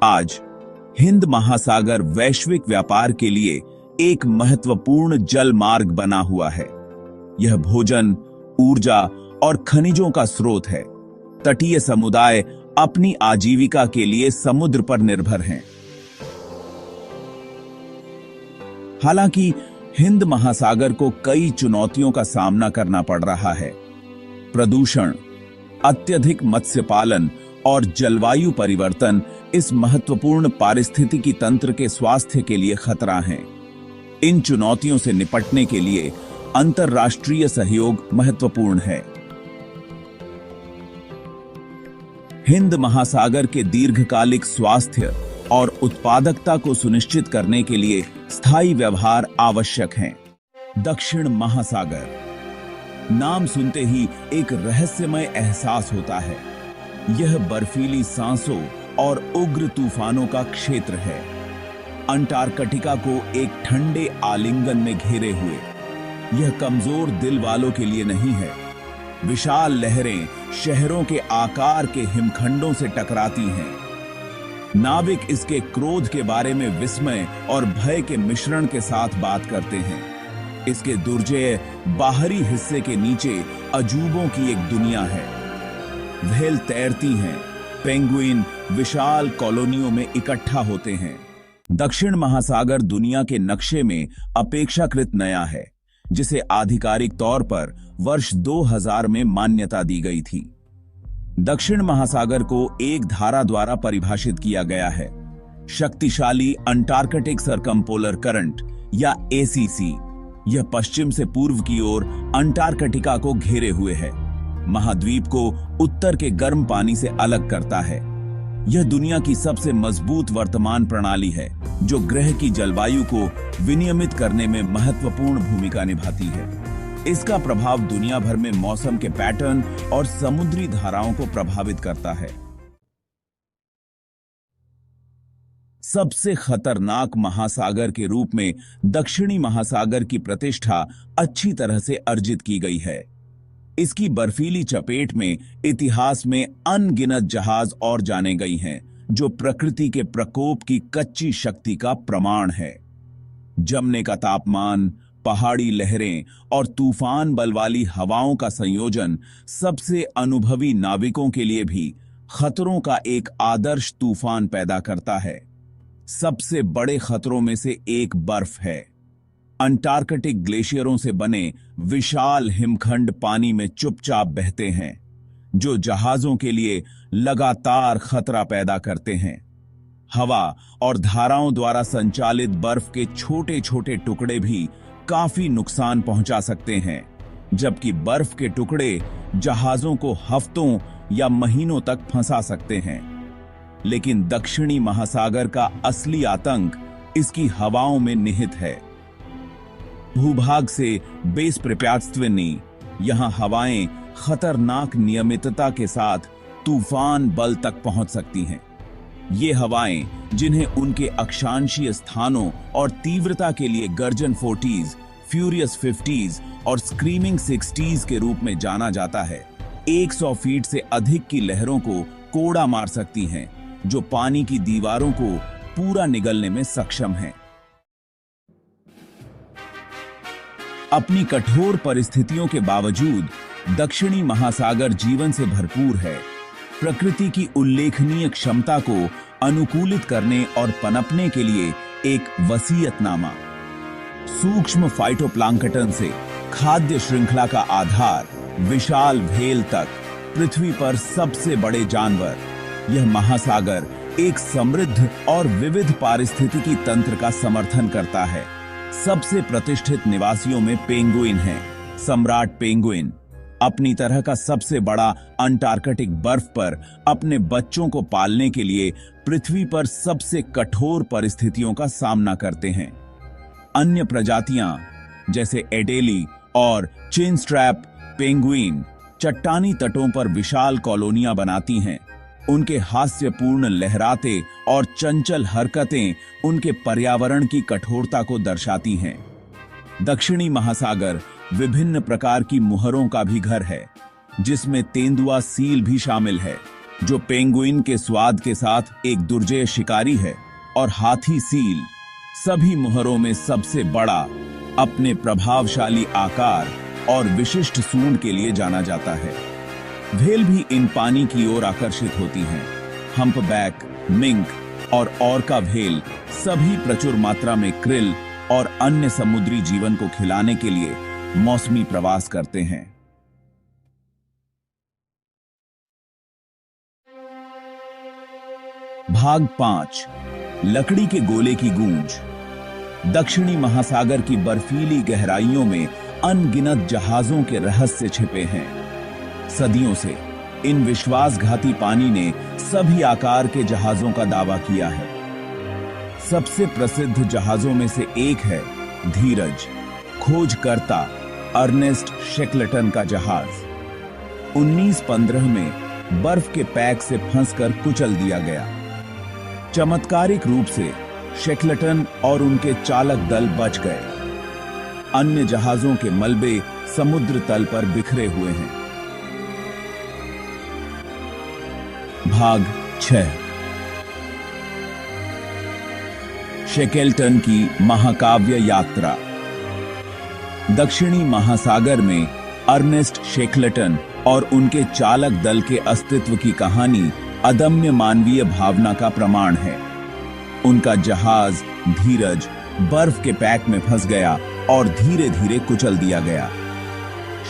आज हिंद महासागर वैश्विक व्यापार के लिए एक महत्वपूर्ण जल मार्ग बना हुआ है। यह भोजन, ऊर्जा और खनिजों का स्रोत है। तटीय समुदाय अपनी आजीविका के लिए समुद्र पर निर्भर हैं। हालांकि हिंद महासागर को कई चुनौतियों का सामना करना पड़ रहा है। प्रदूषण, अत्यधिक मत्स्य पालन और जलवायु परिवर्तन इस महत्वपूर्ण पारिस्थितिकी तंत्र के स्वास्थ्य के लिए खतरा हैं। इन चुनौतियों से निपटने के लिए अंतर्राष्ट्रीय सहयोग महत्वपूर्ण है। हिंद महासागर के दीर्घकालिक स्वास्थ्य और उत्पादकता को सुनिश्चित करने के लिए स्थायी व्यवहार आवश्यक हैं। दक्षिण महासागर, नाम सुनते ही एक रहस्यमय एहसास होता है। यह बर्फीली सांसों और उग्र तूफानों का क्षेत्र है। अंटार्कटिका को एक ठंडे आलिंगन में घेरे हुए। यह कमजोर दिल वालों के लिए नहीं है। विशाल लहरें शहरों के आकार के हिमखंडों से टकराती हैं। नाविक इसके क्रोध के बारे में विस्मय और भय के मिश्रण के साथ बात करते हैं। इसके दुर्जय बाहरी हिस्से के नीचे अजूबों की एक दुनिया है। व्हेल तैरती हैं, पेंगुइन विशाल कॉलोनियों में इकट्ठा होते हैं। दक्षिण महासागर दुनिया के नक्शे में अपेक्षाकृत नया है, जिसे आधिकारिक तौर पर वर्ष 2000 में मान्यता दी गई थी। दक्षिण महासागर को एक धारा द्वारा परिभाषित किया गया है, शक्तिशाली अंटार्कटिक सरकमपोलर करंट या एसीसी। यह पश्चिम से पूर्व की ओर अंटार्कटिका को घेरे हुए है, महाद्वीप को उत्तर के गर्म पानी से अलग करता है। यह दुनिया की सबसे मजबूत वर्तमान प्रणाली है, जो ग्रह की जलवायु को विनियमित करने में महत्वपूर्ण भूमिका निभाती है। इसका प्रभाव दुनिया भर में मौसम के पैटर्न और समुद्री धाराओं को प्रभावित करता है। सबसे खतरनाक महासागर के रूप में दक्षिणी महासागर की प्रतिष्ठा अच्छी तरह से अर्जित की गई है। इसकी बर्फीली चपेट में इतिहास में अनगिनत जहाज और जाने गई हैं, जो प्रकृति के प्रकोप की कच्ची शक्ति का प्रमाण है। जमने का तापमान, पहाड़ी लहरें और तूफान बल वाली हवाओं का संयोजन सबसे अनुभवी नाविकों के लिए भी खतरों का एक आदर्श तूफान पैदा करता है। सबसे बड़े खतरों में से एक बर्फ है। अंटार्कटिक ग्लेशियरों से बने विशाल हिमखंड पानी में चुपचाप बहते हैं, जो जहाजों के लिए लगातार खतरा पैदा करते हैं। हवा और धाराओं द्वारा संचालित बर्फ के छोटे छोटे टुकड़े भी काफी नुकसान पहुंचा सकते हैं, जबकि बर्फ के टुकड़े जहाजों को हफ्तों या महीनों तक फंसा सकते हैं। लेकिन दक्षिणी महासागर का असली आतंक इसकी हवाओं में निहित है। भूभाग से बेस प्रत्यास्त्विनी, यहां हवाएं खतरनाक नियमितता के साथ तूफान बल तक पहुंच सकती हैं। ये हवाएं, जिन्हें उनके अक्षांशीय स्थानों और तीव्रता के लिए गर्जन 40s, फ्यूरियस 50s और स्क्रीमिंग 60s के रूप में जाना जाता है, 100 फीट से अधिक की लहरों को कोड़ा मार सकती हैं, जो पानी की दीवारों को पूरा निगलने में सक्षम हैं। अपनी कठोर परिस्थितियों के बावजूद दक्षिणी महासागर जीवन से भरपूर है। प्रकृति की उल्लेखनीय क्षमता को अनुकूलित करने और पनपने के लिए एक वसीयतनामा। सूक्ष्म फाइटोप्लैंक्टन से खाद्य श्रृंखला का आधार विशाल व्हेल तक, पृथ्वी पर सबसे बड़े जानवर, यह महासागर एक समृद्ध और विविध पारिस्थितिकी तंत्र का समर्थन करता है। सबसे प्रतिष्ठित निवासियों में पेंगुइन है। सम्राट पेंगुइन अपनी तरह का सबसे बड़ा अंटार्कटिक बर्फ पर अपने बच्चों को पालने के लिए पृथ्वी पर सबसे कठोर परिस्थितियों का सामना करते हैं। अन्य प्रजातियां जैसे एडेली और चिनस्ट्रैप पेंगुइन चट्टानी तटों पर विशाल कॉलोनियां बनाती हैं। उनके हास्यपूर्ण लहराते और चंचल हरकतें उनके पर्यावरण की कठोरता को दर्शाती हैं। दक्षिणी महासागर विभिन्न प्रकार की मुहरों का भी घर है, जिसमें तेंदुआ सील भी शामिल है, जो पेंगुइन के स्वाद के साथ एक दुर्जय शिकारी है, और हाथी सील सभी मुहरों में सबसे बड़ा, अपने प्रभावशाली आकार और विशिष्ट सूंड के लिए जाना जाता है। व्हेल भी इन पानी की ओर आकर्षित होती हैं। हम्पबैक, मिंक और ऑर्का व्हेल सभी प्रचुर मात्रा में क्रिल और अन्य समुद्री जीवन को खिलाने के लिए मौसमी प्रवास करते हैं। भाग 5, लकड़ी के गोले की गूंज। दक्षिणी महासागर की बर्फीली गहराइयों में अनगिनत जहाजों के रहस्य छिपे हैं। सदियों से इन विश्वासघाती पानी ने सभी आकार के जहाजों का दावा किया है। सबसे प्रसिद्ध जहाजों में से एक है धीरज, खोजकर्ता अर्नेस्ट शेकलटन का जहाज। 1915 में बर्फ के पैक से फंसकर कुचल दिया गया। चमत्कारिक रूप से शेकलटन और उनके चालक दल बच गए। अन्य जहाजों के मलबे समुद्र तल पर बिखरे हुए हैं। भाग 6। शेकेल्टन की महाकाव्य यात्रा। दक्षिणी महासागर में अर्नेस्ट शेकलटन और उनके चालक दल के अस्तित्व की कहानी अदम्य मानवीय भावना का प्रमाण है। उनका जहाज धीरज बर्फ के पैक में फंस गया और धीरे धीरे कुचल दिया गया।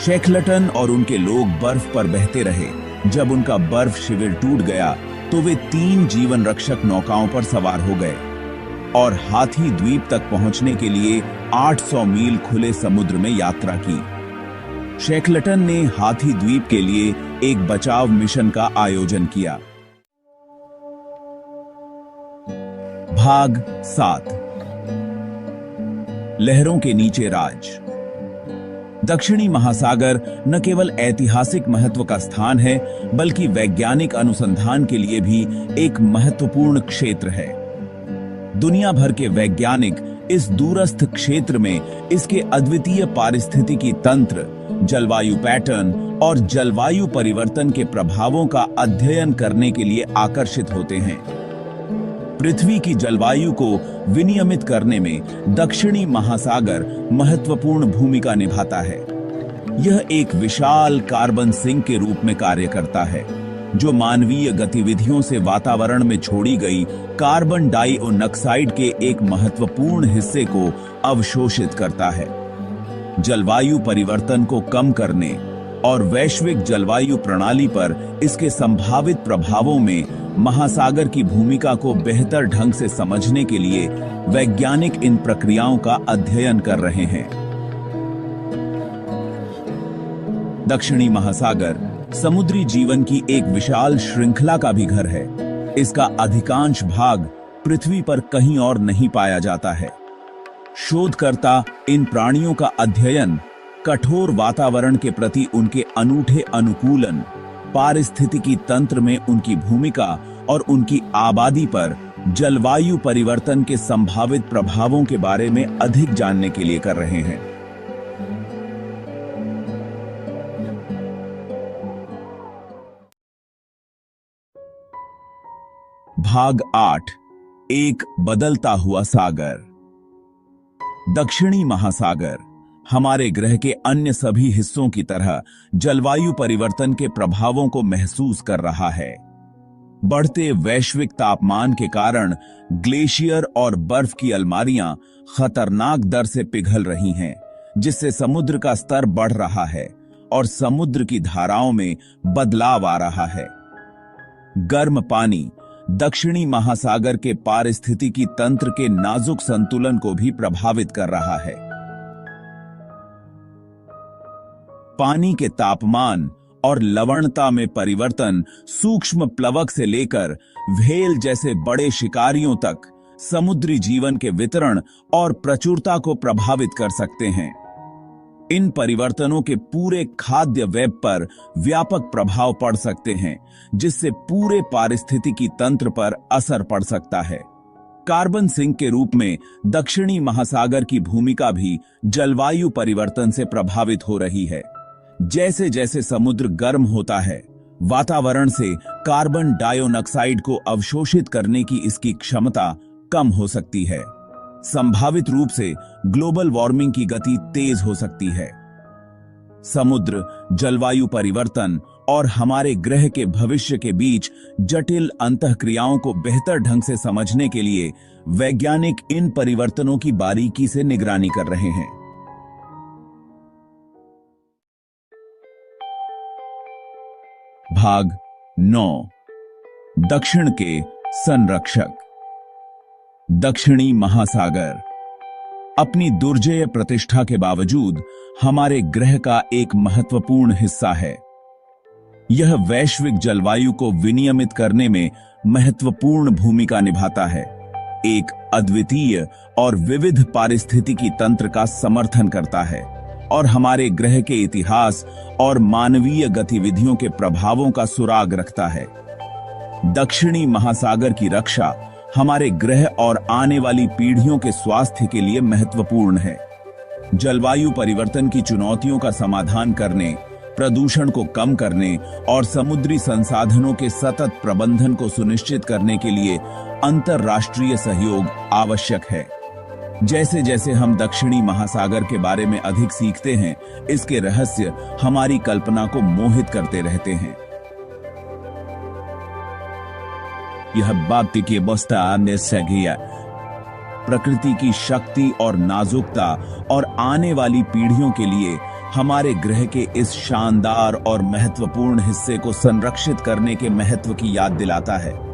शेकलटन और उनके लोग बर्फ पर बहते रहे। जब उनका बर्फ शिविर टूट गया तो वे 3 जीवन रक्षक नौकाओं पर सवार हो गए और हाथी द्वीप तक पहुंचने के लिए 800 मील खुले समुद्र में यात्रा की। शेकलटन ने हाथी द्वीप के लिए एक बचाव मिशन का आयोजन किया। भाग 7। लहरों के नीचे राज। दक्षिणी महासागर न केवल ऐतिहासिक महत्व का स्थान है बल्कि वैज्ञानिक अनुसंधान के लिए भी एक महत्वपूर्ण क्षेत्र है। दुनिया भर के वैज्ञानिक इस दूरस्थ क्षेत्र में इसके अद्वितीय पारिस्थितिकी तंत्र, जलवायु पैटर्न और जलवायु परिवर्तन के प्रभावों का अध्ययन करने के लिए आकर्षित होते हैं। पृथ्वी की जलवायु को विनियमित करने में दक्षिणी महासागर महत्वपूर्ण भूमिका निभाता है। यह एक विशाल कार्बन सिंक के रूप में कार्य करता है, जो मानवीय गतिविधियों से वातावरण में छोड़ी गई कार्बन डाइऑक्साइड के एक महत्वपूर्ण हिस्से को अवशोषित करता है। जलवायु परिवर्तन को कम करने और वैश्विक जलवायु प्रणाली पर इसके संभावित प्रभावों में महासागर की भूमिका को बेहतर ढंग से समझने के लिए वैज्ञानिक इन प्रक्रियाओं का अध्ययन कर रहे हैं। दक्षिणी महासागर समुद्री जीवन की एक विशाल श्रृंखला का भी घर है। इसका अधिकांश भाग पृथ्वी पर कहीं और नहीं पाया जाता है। शोधकर्ता इन प्राणियों का अध्ययन कठोर वातावरण के प्रति उनके अनूठे अनुकूलन, पारिस्थितिकी तंत्र में उनकी भूमिका और उनकी आबादी पर जलवायु परिवर्तन के संभावित प्रभावों के बारे में अधिक जानने के लिए कर रहे हैं। भाग 8। एक बदलता हुआ सागर। दक्षिणी महासागर हमारे ग्रह के अन्य सभी हिस्सों की तरह जलवायु परिवर्तन के प्रभावों को महसूस कर रहा है। बढ़ते वैश्विक तापमान के कारण ग्लेशियर और बर्फ की अलमारियां खतरनाक दर से पिघल रही हैं, जिससे समुद्र का स्तर बढ़ रहा है और समुद्र की धाराओं में बदलाव आ रहा है। गर्म पानी दक्षिणी महासागर के पारिस्थितिकी तंत्र के नाजुक संतुलन को भी प्रभावित कर रहा है। पानी के तापमान और लवणता में परिवर्तन सूक्ष्म प्लवक से लेकर व्हेल जैसे बड़े शिकारियों तक समुद्री जीवन के वितरण और प्रचुरता को प्रभावित कर सकते हैं। इन परिवर्तनों के पूरे खाद्य वेब पर व्यापक प्रभाव पड़ सकते हैं, जिससे पूरे पारिस्थितिकी तंत्र पर असर पड़ सकता है। कार्बन सिंक के रूप में दक्षिणी महासागर की भूमिका भी जलवायु परिवर्तन से प्रभावित हो रही है। जैसे जैसे समुद्र गर्म होता है, वातावरण से कार्बन डाइऑक्साइड को अवशोषित करने की इसकी क्षमता कम हो सकती है। संभावित रूप से ग्लोबल वार्मिंग की गति तेज हो सकती है। समुद्र, जलवायु परिवर्तन और हमारे ग्रह के भविष्य के बीच जटिल अंतःक्रियाओं को बेहतर ढंग से समझने के लिए वैज्ञानिक इन परिवर्तनों की बारीकी से निगरानी कर रहे हैं। भाग 9। दक्षिण के संरक्षक। दक्षिणी महासागर अपनी दुर्जेय प्रतिष्ठा के बावजूद हमारे ग्रह का एक महत्वपूर्ण हिस्सा है। यह वैश्विक जलवायु को विनियमित करने में महत्वपूर्ण भूमिका निभाता है, एक अद्वितीय और विविध पारिस्थितिकी तंत्र का समर्थन करता है और हमारे ग्रह के इतिहास और मानवीय गतिविधियों के प्रभावों का सुराग रखता है। दक्षिणी महासागर की रक्षा हमारे ग्रह और आने वाली पीढ़ियों के स्वास्थ्य के लिए महत्वपूर्ण है। जलवायु परिवर्तन की चुनौतियों का समाधान करने, प्रदूषण को कम करने और समुद्री संसाधनों के सतत प्रबंधन को सुनिश्चित करने के लिए अंतरराष्ट्रीय सहयोग आवश्यक है। जैसे जैसे हम दक्षिणी महासागर के बारे में अधिक सीखते हैं, इसके रहस्य हमारी कल्पना को मोहित करते रहते हैं। यह बात की बस्ता निस्सगिया प्रकृति की शक्ति और नाजुकता और आने वाली पीढ़ियों के लिए हमारे ग्रह के इस शानदार और महत्वपूर्ण हिस्से को संरक्षित करने के महत्व की याद दिलाता है।